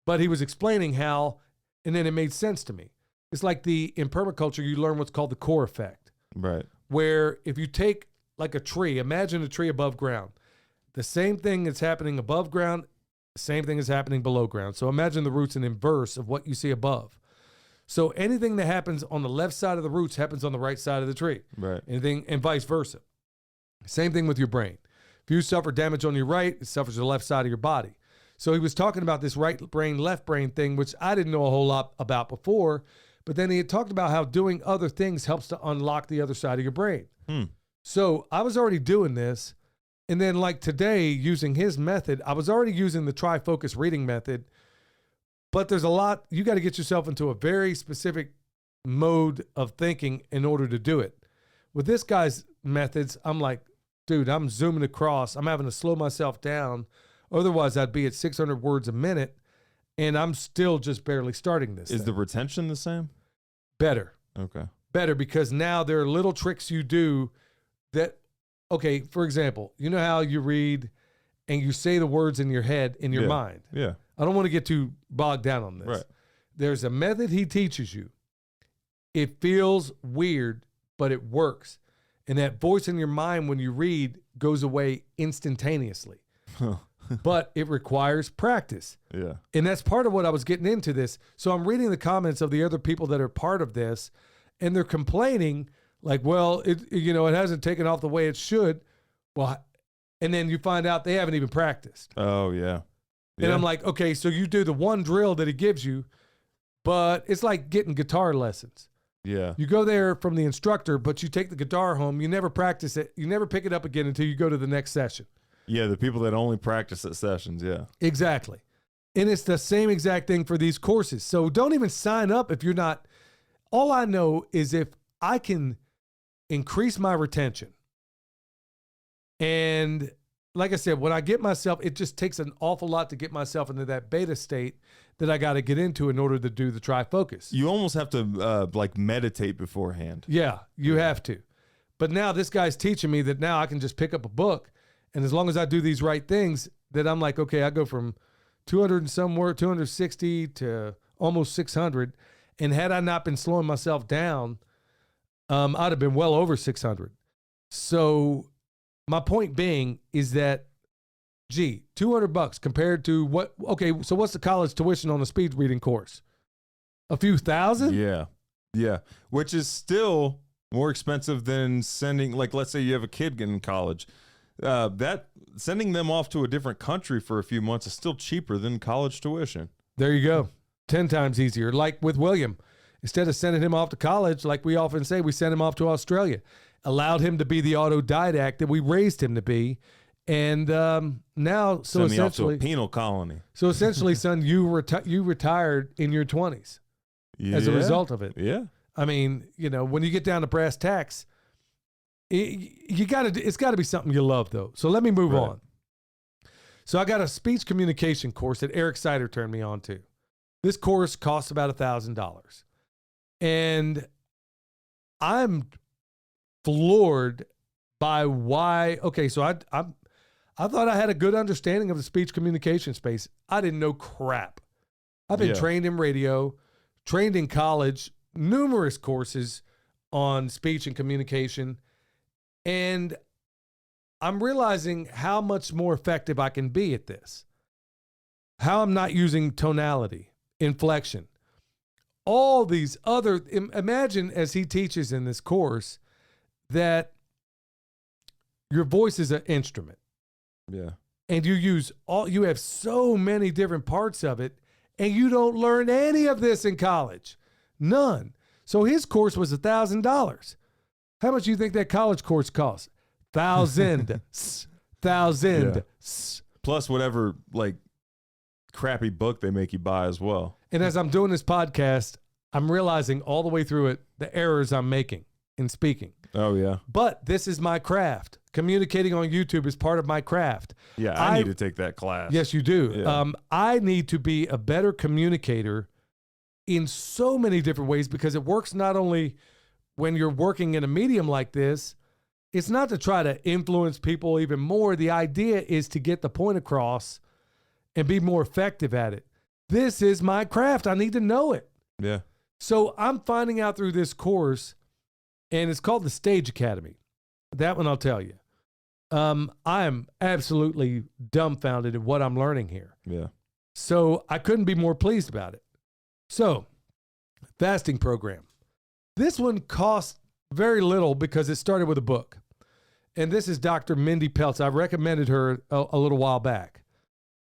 but he was explaining how, and then it made sense to me. It's like in permaculture, you learn what's called the core effect. Right. where if you take like a tree, imagine a tree above ground. The same thing that's happening above ground, same thing is happening below ground. So imagine the roots in inverse of what you see above. So anything that happens on the left side of the roots happens on the right side of the tree. Right. Anything and vice versa. Same thing with your brain. If you suffer damage on your right, it suffers the left side of your body. So he was talking about this right brain, left brain thing, which I didn't know a whole lot about before. But then he had talked about how doing other things helps to unlock the other side of your brain. So I was already doing this. And then like today, using his method, I was already using the trifocus reading method. But there's a lot, you got to get yourself into a very specific mode of thinking in order to do it. With this guy's methods, I'm like, dude, I'm zooming across. I'm having to slow myself down. Otherwise, I'd be at 600 words a minute, and I'm still just barely starting this. Is the retention the same? Better. Okay. Better, because now there are little tricks you do that, okay, for example, you know how you read and you say the words in your head, in your mind. Yeah. I don't want to get too bogged down on this. Right. There's a method he teaches you. It feels weird, but it works. And that voice in your mind when you read goes away instantaneously. But it requires practice. Yeah. And that's part of what I was getting into this. So I'm reading the comments of the other people that are part of this, and they're complaining like, well, it hasn't taken off the way it should. Well, and then you find out they haven't even practiced. Oh, yeah. And I'm like, okay, so you do the one drill that he gives you, but it's like getting guitar lessons. Yeah. You go there from the instructor, but you take the guitar home. You never practice it. You never pick it up again until you go to the next session. Yeah, the people that only practice at sessions, yeah. Exactly. And it's the same exact thing for these courses. So don't even sign up if you're not. All I know is if I can increase my retention. And like I said, when I get myself, it just takes an awful lot to get myself into that beta state that I got to get into in order to do the trifocus. You almost have to like meditate beforehand. Yeah, you have to. But now this guy's teaching me that now I can just pick up a book, and as long as I do these right things, that I'm like, okay, I go from 200 and somewhere, 260 to almost 600. And had I not been slowing myself down, I'd have been well over 600. So my point being is that, gee, $200 compared to what? Okay, so what's the college tuition on a speed reading course? A few thousand? Yeah. Yeah. Which is still more expensive than sending, like, let's say you have a kid getting in college. That sending them off to a different country for a few months is still cheaper than college tuition. There you go. 10 times easier. Like with William, instead of sending him off to college, like we often say, we sent him off to Australia, allowed him to be the autodidact that we raised him to be. And now, so Send me off to essentially, a penal colony. So essentially, son, you retired in your 20s as a result of it. Yeah. I mean, when you get down to brass tacks, it's got to be something you love, though. So let me move on. So I got a speech communication course that Eric Sider turned me on to. This course costs about $1,000. And I'm floored by why. Okay, so I thought I had a good understanding of the speech communication space. I didn't know crap. I've been trained in radio, trained in college, numerous courses on speech and communication. And I'm realizing how much more effective I can be at this. How I'm not using tonality, inflection, all these other, imagine as he teaches in this course that your voice is an instrument. Yeah. And you have so many different parts of it, and you don't learn any of this in college. None. So his course was $1,000. How much do you think that college course costs? Thousand. Yeah. Plus whatever like crappy book they make you buy as well. And as I'm doing this podcast, I'm realizing all the way through it the errors I'm making in speaking. Oh, yeah. But this is my craft. Communicating on YouTube is part of my craft. Yeah, I need to take that class. Yes, you do. Yeah. I need to be a better communicator in so many different ways because it works not only when you're working in a medium like this. It's not to try to influence people even more. The idea is to get the point across and be more effective at it. This is my craft. I need to know it. Yeah. So I'm finding out through this course and it's called the Stage Academy. That one I'll tell you. I am absolutely dumbfounded at what I'm learning here. Yeah. So I couldn't be more pleased about it. So, fasting program. This one cost very little because it started with a book. And this is Dr. Mindy Peltz. I recommended her a little while back.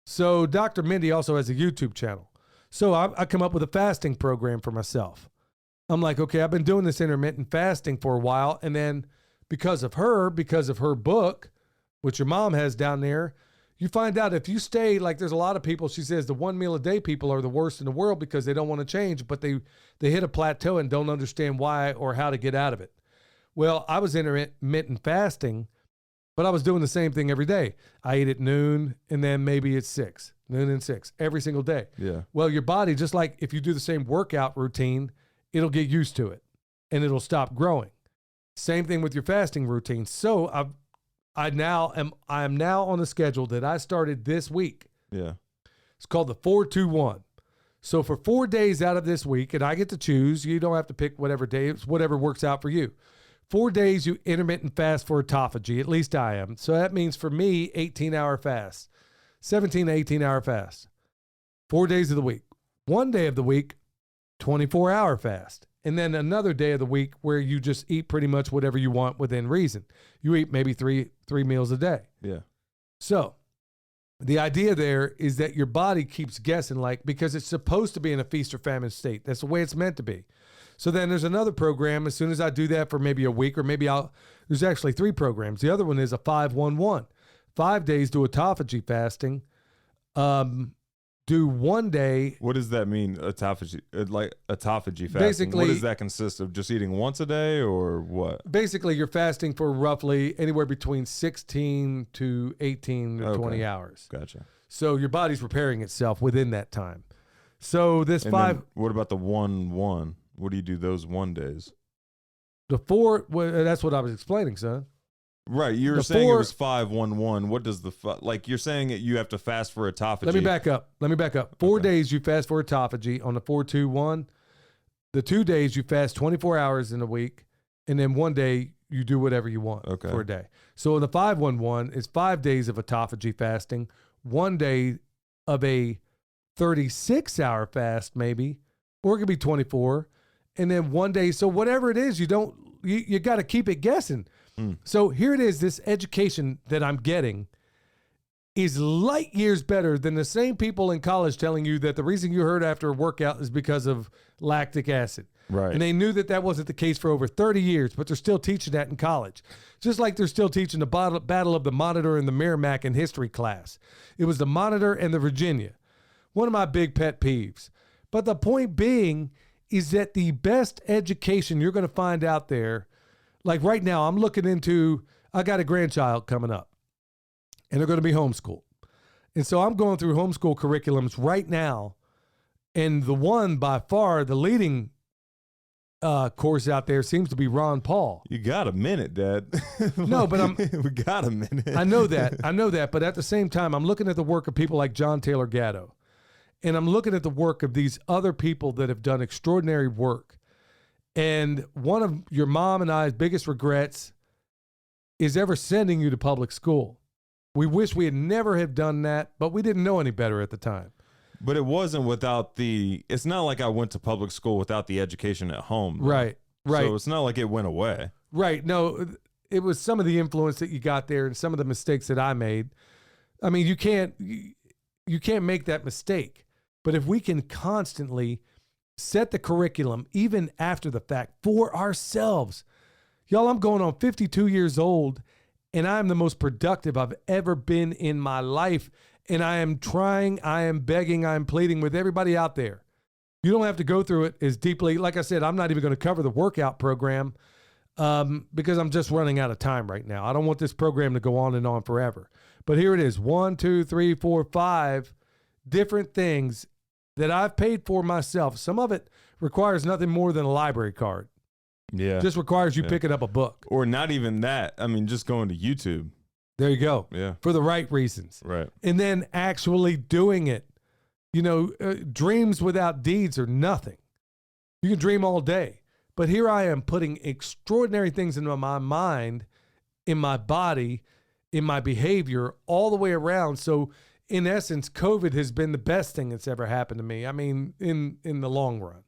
So Dr. Mindy also has a YouTube channel. So I come up with a fasting program for myself. I'm like, okay, I've been doing this intermittent fasting for a while. And then because of her book, which your mom has down there, you find out if you stay, like there's a lot of people, she says the 1 meal a day people are the worst in the world because they don't want to change, but they hit a plateau and don't understand why or how to get out of it. Well, I was intermittent fasting, but I was doing the same thing every day. I eat at noon and then maybe at 6, noon and 6, every single day. Yeah. Well, your body, just like if you do the same workout routine, it'll get used to it and it'll stop growing. Same thing with your fasting routine. So I am now on the schedule that I started this week. Yeah. It's called the 4-2-1. So for 4 days out of this week, and I get to choose, you don't have to pick whatever day, it's whatever works out for you. 4 days you intermittent fast for autophagy, at least I am. So that means for me, 18-hour fast, 17 to 18-hour fast, 4 days of the week. 1 day of the week, 24-hour fast. And then another day of the week where you just eat pretty much whatever you want within reason. You eat maybe three meals a day. Yeah. So the idea there is that your body keeps guessing, like, because it's supposed to be in a feast or famine state. That's the way it's meant to be. So then there's another program. As soon as I do that for maybe a week, or maybe there's actually 3 programs. The other one is a 5-1-1. 5 days do autophagy fasting. Do 1 day. What does that mean? Autophagy, like autophagy fasting. Basically, what does that consist of? Just eating once a day, or what? Basically, you're fasting for roughly anywhere between 16 to 18 to 20 hours. Gotcha. So your body's repairing itself within that time. So this and 5. Then what about the 1-1? What do you do those 1 days? The 4. Well, that's what I was explaining, son. Right, you were saying it was 5-1-1. What does the like? You're saying that you have to fast for autophagy. Let me back up. 4 days you fast for autophagy on the 4-2-1. The 2 days you fast 24 hours in a week, and then 1 day you do whatever you want for a day. So the 5-1-1 is 5 days of autophagy fasting, 1 day of a 36-hour fast maybe, or it could be 24, and then 1 day. So whatever it is, you got to keep it guessing. So here it is. This education that I'm getting is light years better than the same people in college telling you that the reason you hurt after a workout is because of lactic acid. Right. And they knew that that wasn't the case for over 30 years, but they're still teaching that in college. Just like they're still teaching the Battle of the Monitor and the Merrimack in history class. It was the Monitor and the Virginia. One of my big pet peeves. But the point being is that the best education you're going to find out there, like right now, I'm looking into, I got a grandchild coming up, and they're going to be homeschooled. And so I'm going through homeschool curriculums right now, and the one by far, the leading course out there seems to be Ron Paul. You got a minute, Dad. No, but we got a minute. I know that. But at the same time, I'm looking at the work of people like John Taylor Gatto, and I'm looking at the work of these other people that have done extraordinary work. And one of your mom and I's biggest regrets is ever sending you to public school. We wish we had never have done that, but we didn't know any better at the time. But it wasn't without it's not like I went to public school without the education at home. Though. Right. So it's not like it went away. Right. No, it was some of the influence that you got there and some of the mistakes that I made. I mean, you can't make that mistake. But if we can constantly set the curriculum, even after the fact, for ourselves. Y'all, I'm going on 52 years old, and I'm the most productive I've ever been in my life. And I am trying, I am begging, I am pleading with everybody out there. You don't have to go through it as deeply. Like I said, I'm not even going to cover the workout program because I'm just running out of time right now. I don't want this program to go on and on forever. But here it is, 1, 2, 3, 4, 5 different things that I've paid for myself. Some of it requires nothing more than a library card. Yeah. Just requires you picking up a book. Or not even that. I mean, just going to YouTube. There you go. Yeah. For the right reasons. Right. And then actually doing it. You know, dreams without deeds are nothing. You can dream all day, But here I am putting extraordinary things into my mind, in my body, in my behavior, all the way around. So in essence, COVID has been the best thing that's ever happened to me. I mean, in the long run,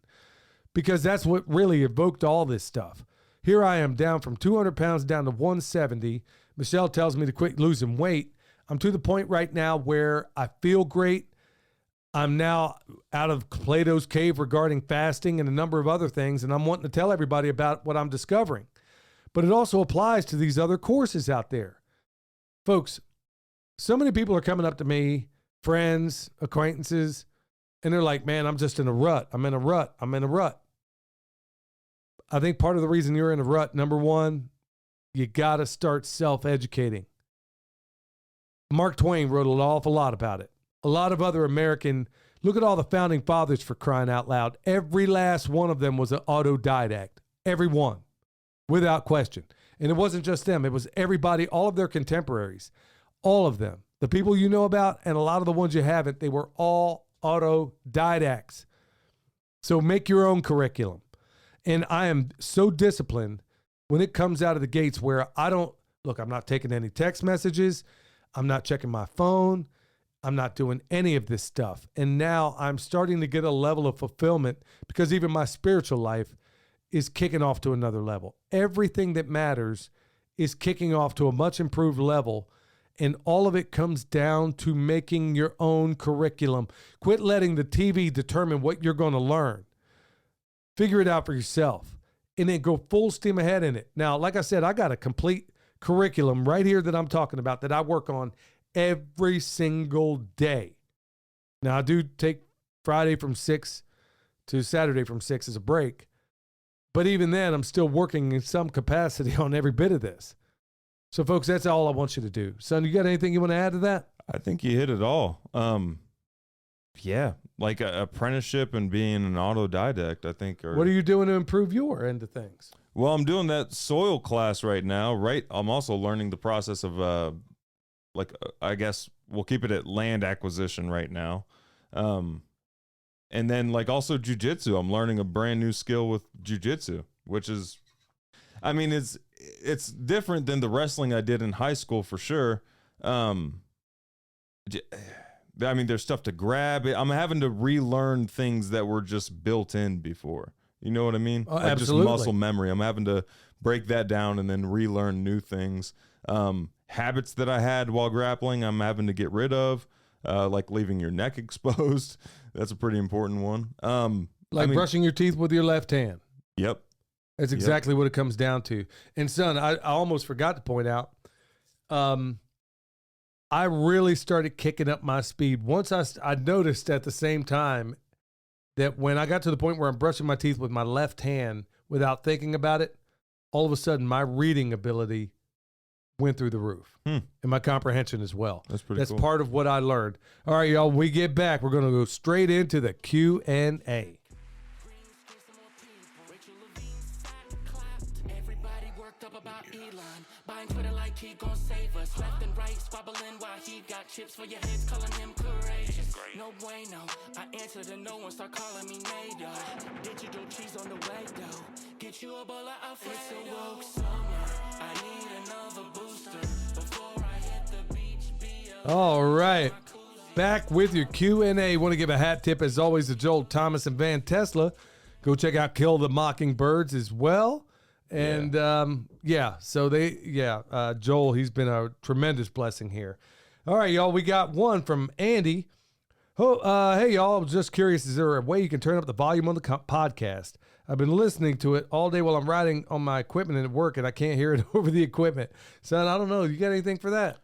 because that's what really evoked all this stuff. Here I am down from 200 pounds down to 170. Michelle tells me to quit losing weight. I'm to the point right now where I feel great. I'm now out of Plato's cave regarding fasting and a number of other things, and I'm wanting to tell everybody about what I'm discovering. But it also applies to these other courses out there. Folks, so many people are coming up to me, friends, acquaintances, and they're like, man, I'm just in a rut. I'm in a rut. I think part of the reason you're in a rut, number one, you got to start self-educating. Mark Twain wrote an awful lot about it. A lot of other look at all the founding fathers, for crying out loud. Every last one of them was an autodidact. Every one, without question. And it wasn't just them. It was everybody, all of their contemporaries, all of them. The people you know about and a lot of the ones you haven't, they were all autodidacts. So make your own curriculum. And I am so disciplined when it comes out of the gates where I'm not taking any text messages. I'm not checking my phone. I'm not doing any of this stuff. And now I'm starting to get a level of fulfillment because even my spiritual life is kicking off to another level. Everything that matters is kicking off to a much improved level. And all of it comes down to making your own curriculum. Quit letting the TV determine what you're going to learn. Figure it out for yourself and then go full steam ahead in it. Now, like I said, I got a complete curriculum right here that I'm talking about that I work on every single day. Now, I do take Friday from 6 to Saturday from 6 as a break. But even then, I'm still working in some capacity on every bit of this. So, folks, that's all I want you to do. Son, you got anything you want to add to that? I think you hit it all. Yeah, like a apprenticeship and being an autodidact, I think. What are you doing to improve your end of things? Well, I'm doing that soil class right now, right? I'm also learning the process of, I guess we'll keep it at land acquisition right now. And then also jujitsu. I'm learning a brand new skill with jujitsu, which is, I mean, it's different than the wrestling I did in high school for sure. I mean, there's stuff to grab. I'm having to relearn things that were just built in before. You know what I mean? Oh, absolutely. Just muscle memory. I'm having to break that down and then relearn new things. Habits that I had while grappling, I'm having to get rid of, like leaving your neck exposed. That's a pretty important one. Brushing your teeth with your left hand. Yep. That's exactly what it comes down to. And son, I almost forgot to point out, I really started kicking up my speed. Once I noticed at the same time that when I got to the point where I'm brushing my teeth with my left hand without thinking about it, all of a sudden my reading ability went through the roof and my comprehension as well. That's pretty cool. That's part of what I learned. All right, y'all, when we get back, we're going to go straight into the Q&A. He gon' save us, left and right, squabbling while he got chips for your heads, calling him courageous. No bueno, I answer to no one, start calling me NATO. Digital cheese on the way though, get you a bowl of Alfredo. It's a woke summer, I need another booster before I hit the beach. All right, back with your Q&A. Want to give a hat tip as always to Joel Thomas and Van Tesla. Go check out Kill the Mockingbirds as well. And, Joel, he's been a tremendous blessing here. All right, y'all, we got one from Andy. Hey, y'all, I was just curious, is there a way you can turn up the volume on the podcast? I've been listening to it all day while I'm riding on my equipment at work, and I can't hear it over the equipment. Son, I don't know. You got anything for that?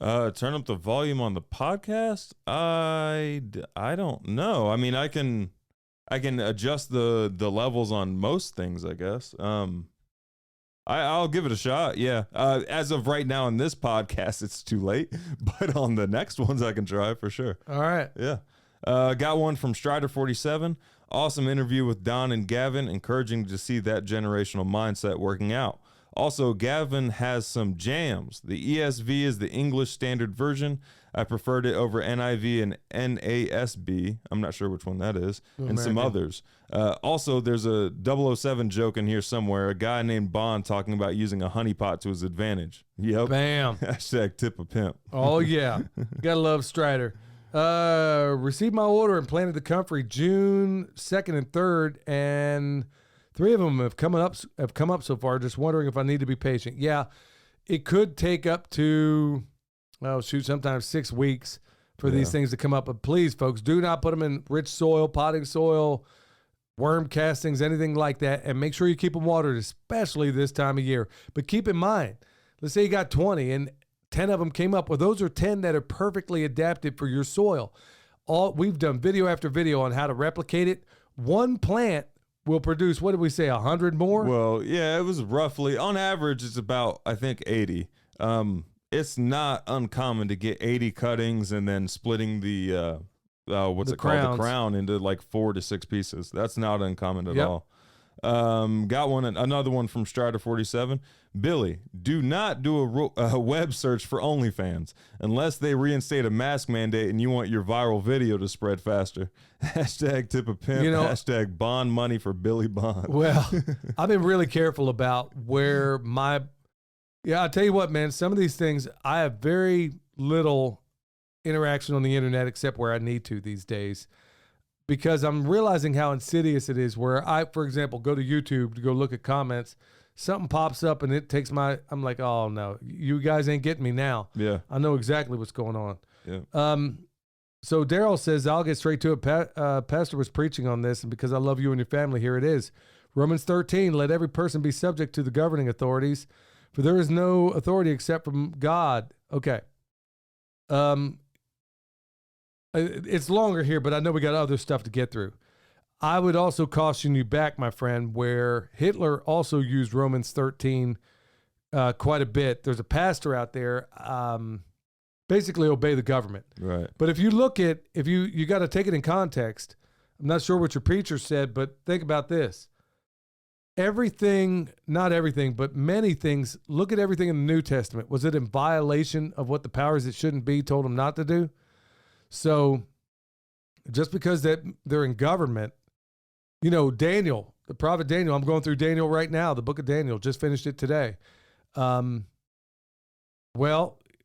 Turn up the volume on the podcast? I don't know. I mean, I can adjust the levels on most things, I guess. I'll give it a shot. Yeah. As of right now in this podcast, it's too late, but on the next ones I can try for sure. All right. Yeah. Got one from Strider47. Awesome interview with Don and Gavin. Encouraging to see that generational mindset working out. Also, Gavin has some jams. The ESV is the English Standard Version. I preferred it over NIV and NASB. I'm not sure which one that is. And some others. Also, there's a 007 joke in here somewhere. A guy named Bond talking about using a honeypot to his advantage. Yep. Bam. Hashtag tip a pimp. Oh, yeah. Gotta love Strider. Received my order and planted the comfrey June 2nd and 3rd, and 3 of them have come up so far. Just wondering if I need to be patient. Yeah, it could take up to, sometimes 6 weeks for these things to come up. But please, folks, do not put them in rich soil, potting soil, worm castings, anything like that. And make sure you keep them watered, especially this time of year. But keep in mind, let's say you got 20 and 10 of them came up. Well, those are 10 that are perfectly adapted for your soil. We've done video after video on how to replicate it. One plant will produce, what did we say, 100 more? Well, yeah, it was roughly, on average, it's about, I think, 80. It's not uncommon to get 80 cuttings and then splitting the crown into like 4 to 6 pieces. That's not uncommon at all. Got another one from Strider 47. Billy, do not do a web search for OnlyFans unless they reinstate a mask mandate and you want your viral video to spread faster. Hashtag tip a pimp. Hashtag bond money for Billy Bond. Well, I've been really careful about where I'll tell you what, man, some of these things, I have very little interaction on the internet except where I need to these days, because I'm realizing how insidious it is where I, for example, go to YouTube to go look at comments, something pops up and it takes I'm like, oh no, you guys ain't getting me now. Yeah. I know exactly what's going on. Yeah. So Daryl says, I'll get straight to it. Pastor was preaching on this, and because I love you and your family, here it is. Romans 13, let every person be subject to the governing authorities, for there is no authority except from God. Okay. It's longer here, but I know we got other stuff to get through. I would also caution you back, my friend, where Hitler also used Romans 13 quite a bit. There's a pastor out there, basically obey the government. Right. But if you look at, you got to take it in context. I'm not sure what your preacher said, but think about this. Everything, not everything, but many things, look at everything in the New Testament. Was it in violation of what the powers that shouldn't be told them not to do? So just because they're in government, Daniel, the prophet Daniel, I'm going through Daniel right now, the book of Daniel, just finished it today. Well,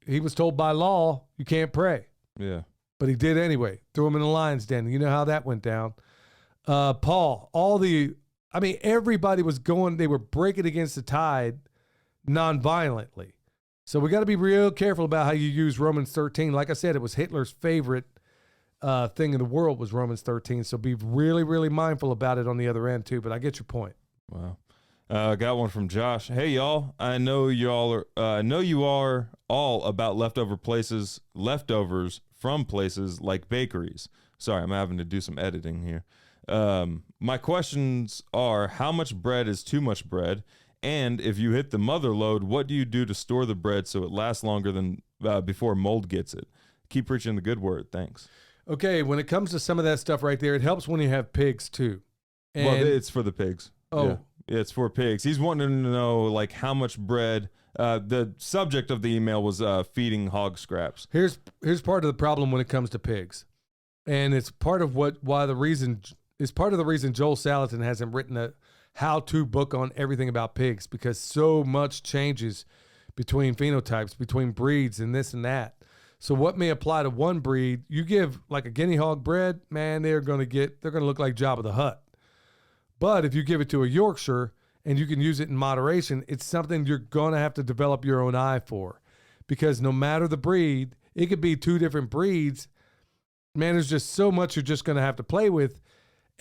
he was told by law, you can't pray. Yeah. But he did anyway. Threw him in the lion's den. You know how that went down. Paul, everybody was they were breaking against the tide non-violently. So we got to be real careful about how you use Romans 13. Like I said, it was Hitler's favorite thing in the world was Romans 13. So be really, really mindful about it on the other end too. But I get your point. Wow. Got one from Josh. Hey y'all, I know you are all about leftovers from places like bakeries. Sorry, I'm having to do some editing here. My questions are, how much bread is too much bread? And if you hit the mother lode, what do you do to store the bread so it lasts longer than before mold gets it? Keep preaching the good word. Thanks. Okay, when it comes to some of that stuff right there, it helps when you have pigs too. Well, it's for the pigs. Oh. Yeah, it's for pigs. He's wanting to know like how much bread. The subject of the email was feeding hog scraps. Here's part of the problem when it comes to pigs, and it's part of the reason Joel Salatin hasn't written a how-to book on everything about pigs, because so much changes between phenotypes, between breeds, and this and that. So what may apply to one breed, you give like a guinea hog bread, man, they're going to look like Jabba the Hutt. But if you give it to a Yorkshire and you can use it in moderation, it's something you're going to have to develop your own eye for, because no matter the breed, it could be 2 different breeds. Man, there's just so much you're just going to have to play with.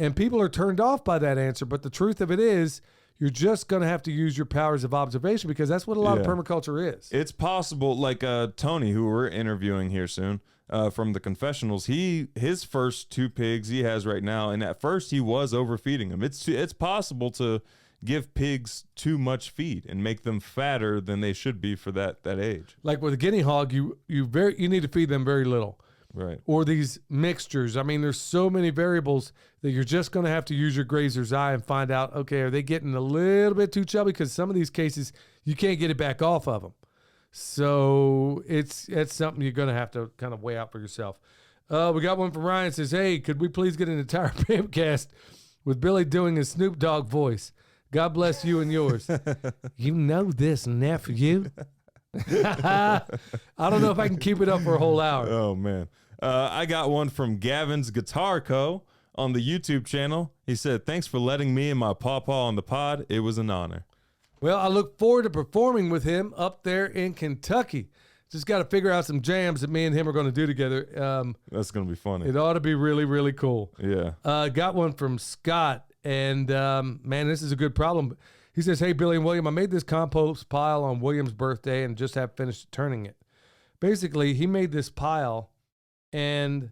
And people are turned off by that answer. But the truth of it is, you're just going to have to use your powers of observation, because that's what a lot of permaculture is. It's possible, like Tony, who we're interviewing here soon, from the confessionals, his first 2 pigs he has right now, and at first he was overfeeding them. It's possible to give pigs too much feed and make them fatter than they should be for that age. Like with a guinea hog, you need to feed them very little. Right. or these mixtures. I mean, there's so many variables that you're just going to have to use your grazer's eye and find out, okay, are they getting a little bit too chubby? Because some of these cases, you can't get it back off of them. So it's something you're going to have to kind of weigh out for yourself. We got one from Ryan. Says, hey, could we please get an entire PIMPcast with Billy doing his Snoop Dogg voice? God bless you and yours. You know this, nephew. I don't know if I can keep it up for a whole hour. Oh, man. I got one from Gavin's Guitar Co. on the YouTube channel. He said, thanks for letting me and my pawpaw on the pod. It was an honor. Well, I look forward to performing with him up there in Kentucky. Just got to figure out some jams that me and him are going to do together. That's going to be funny. It ought to be really, really cool. Yeah. Got one from Scott, and man, this is a good problem. He says, hey, Billy and William, I made this compost pile on William's birthday and just have finished turning it. Basically, he made this pile, and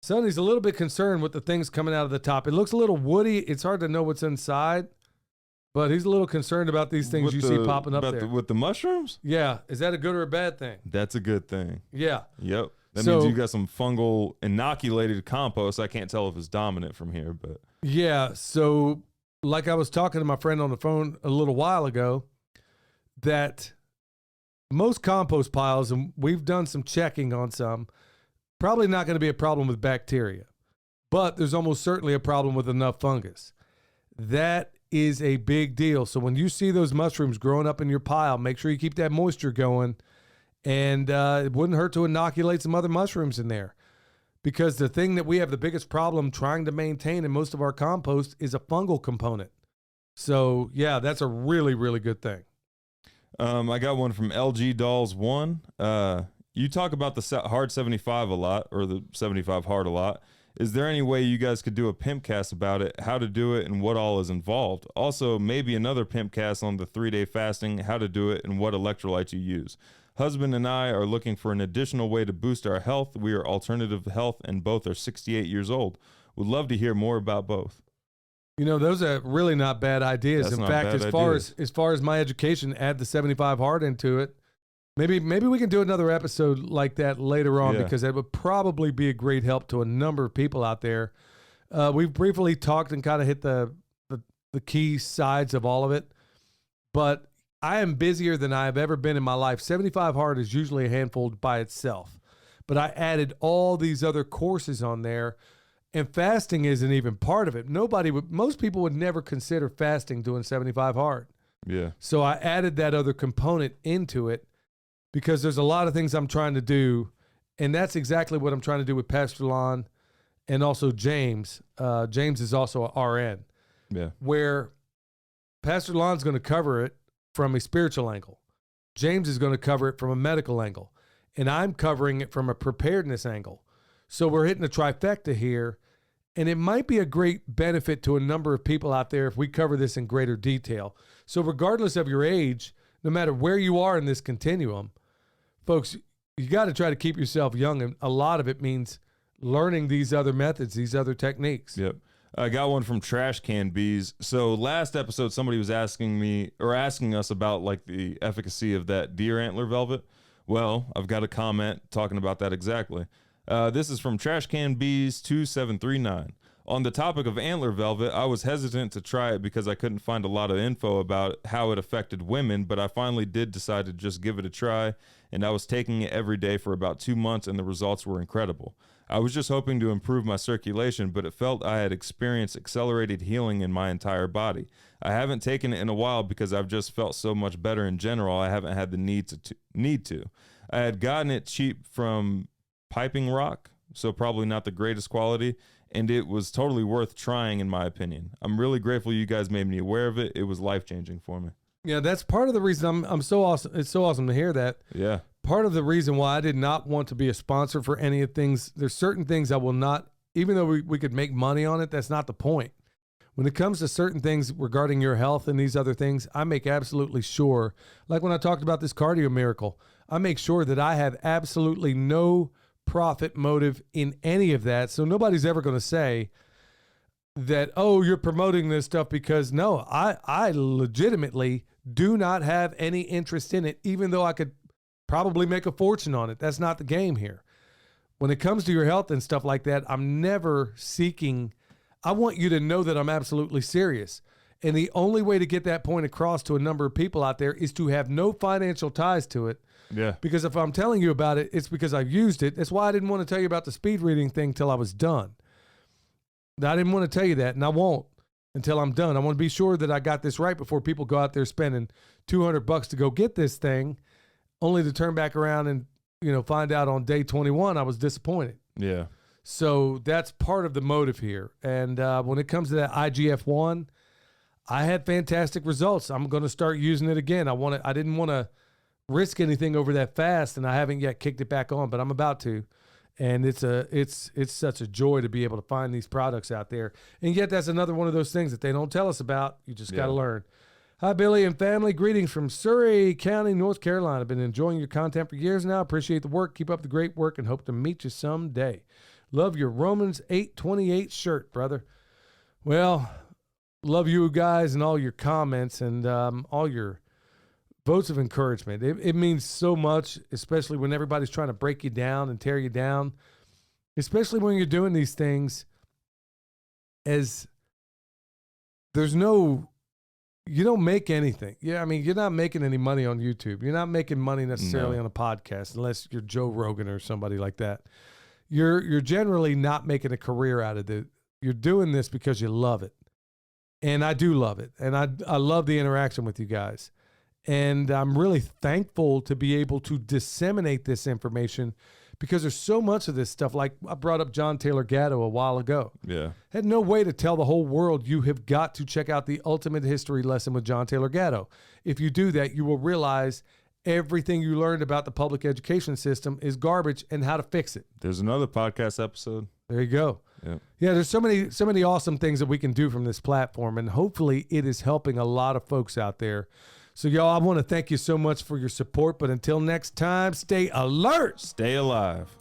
Sonny's a little bit concerned with the things coming out of the top. It looks a little woody. It's hard to know what's inside, but he's a little concerned about these things see popping up there. With the mushrooms? Yeah. Is that a good or a bad thing? That's a good thing. Yeah. Yep. That means you got some fungal inoculated compost. I can't tell if it's dominant from here, but. Yeah. So, like I was talking to my friend on the phone a little while ago, that most compost piles, and we've done some checking on some, probably not going to be a problem with bacteria, but there's almost certainly a problem with enough fungus. That is a big deal. So when you see those mushrooms growing up in your pile, make sure you keep that moisture going, and it wouldn't hurt to inoculate some other mushrooms in there. Because the thing that we have the biggest problem trying to maintain in most of our compost is a fungal component. So, yeah, that's a really, really good thing. I got one from LG Dolls 1. You talk about the hard 75 a lot, or the 75 hard a lot. Is there any way you guys could do a PIMPcast about it, how to do it, and what all is involved? Also, maybe another PIMPcast on the 3-day fasting, how to do it, and what electrolytes you use. Husband and I are looking for an additional way to boost our health. We are alternative health, and both are 68 years old. Would love to hear more about both. You know, those are really not bad ideas. That's in not fact, bad as far as my education, add the 75 hard into it. Maybe we can do another episode like that later on, because that would probably be a great help to a number of people out there. We've briefly talked and kind of hit the key sides of all of it, but I am busier than I have ever been in my life. 75 hard is usually a handful by itself, but I added all these other courses on there, and fasting isn't even part of it. Most people would never consider fasting doing 75 hard. Yeah. So I added that other component into it because there's a lot of things I'm trying to do, and that's exactly what I'm trying to do with Pastor Lon and also James. James is also a RN. Yeah. Where Pastor Lon's going to cover it from a spiritual angle. James is going to cover it from a medical angle, and I'm covering it from a preparedness angle. So we're hitting a trifecta here, and it might be a great benefit to a number of people out there if we cover this in greater detail. So regardless of your age, no matter where you are in this continuum, folks, you got to try to keep yourself young, and a lot of it means learning these other methods, these other techniques. Yep. I got one from Trash Can Bees. So last episode, somebody was asking us about like the efficacy of that deer antler velvet. Well, I've got a comment talking about that exactly. This is from Trash Can Bees 2739. On the topic of antler velvet, I was hesitant to try it because I couldn't find a lot of info about how it affected women, but I finally did decide to just give it a try, and I was taking it every day for about 2 months, and the results were incredible. I was just hoping to improve my circulation, but it felt I had experienced accelerated healing in my entire body. I haven't taken it in a while because I've just felt so much better in general. I haven't had the need to. I had gotten it cheap from Piping Rock, so probably not the greatest quality, and it was totally worth trying in my opinion. I'm really grateful you guys made me aware of it. It was life-changing for me. Yeah, that's part of the reason I'm so awesome. It's so awesome to hear that. Yeah. Part of the reason why I did not want to be a sponsor for any of things, there's certain things I will not, even though we could make money on it, that's not the point. When it comes to certain things regarding your health and these other things, I make absolutely sure, like when I talked about this cardio miracle, I make sure that I have absolutely no profit motive in any of that. So nobody's ever going to say that, oh, you're promoting this stuff, because no, I legitimately do not have any interest in it, even though I could probably make a fortune on it. That's not the game here. when it comes to your health and stuff like that, I'm never seeking. I want you to know that I'm absolutely serious. And the only way to get that point across to a number of people out there is to have no financial ties to it. Yeah. Because if I'm telling you about it, it's because I've used it. That's why I didn't want to tell you about the speed reading thing till I was done. I didn't want to tell you that, and I won't until I'm done. I want to be sure that I got this right before people go out there spending $200 to go get this thing, only to turn back around and, find out on day 21 I was disappointed. Yeah. So that's part of the motive here. And when it comes to that IGF-1, I had fantastic results. I'm going to start using it again. I didn't want to risk anything over that fast, and I haven't yet kicked it back on, but I'm about to. And it's such a joy to be able to find these products out there. And yet that's another one of those things that they don't tell us about. You just got to learn. Hi, Billy and family. Greetings from Surrey County, North Carolina. I've been enjoying your content for years now. Appreciate the work. Keep up the great work and hope to meet you someday. Love your Romans 8:28 shirt, brother. Well, love you guys and all your comments and all your votes of encouragement. It means so much, especially when everybody's trying to break you down and tear you down, especially when you're doing these things as you don't make anything. Yeah, I mean, you're not making any money on YouTube. You're not making money necessarily on a podcast unless you're Joe Rogan or somebody like that. You're generally not making a career out of it. You're doing this because you love it. And I do love it. And I love the interaction with you guys. And I'm really thankful to be able to disseminate this information because there's so much of this stuff. Like I brought up John Taylor Gatto a while ago. Yeah. Had no way to tell the whole world you have got to check out the Ultimate History Lesson with John Taylor Gatto. If you do that, you will realize everything you learned about the public education system is garbage and how to fix it. There's another podcast episode. There you go. Yeah, there's so many awesome things that we can do from this platform, and hopefully it is helping a lot of folks out there. So, y'all, I want to thank you so much for your support, but until next time, stay alert. Stay alive.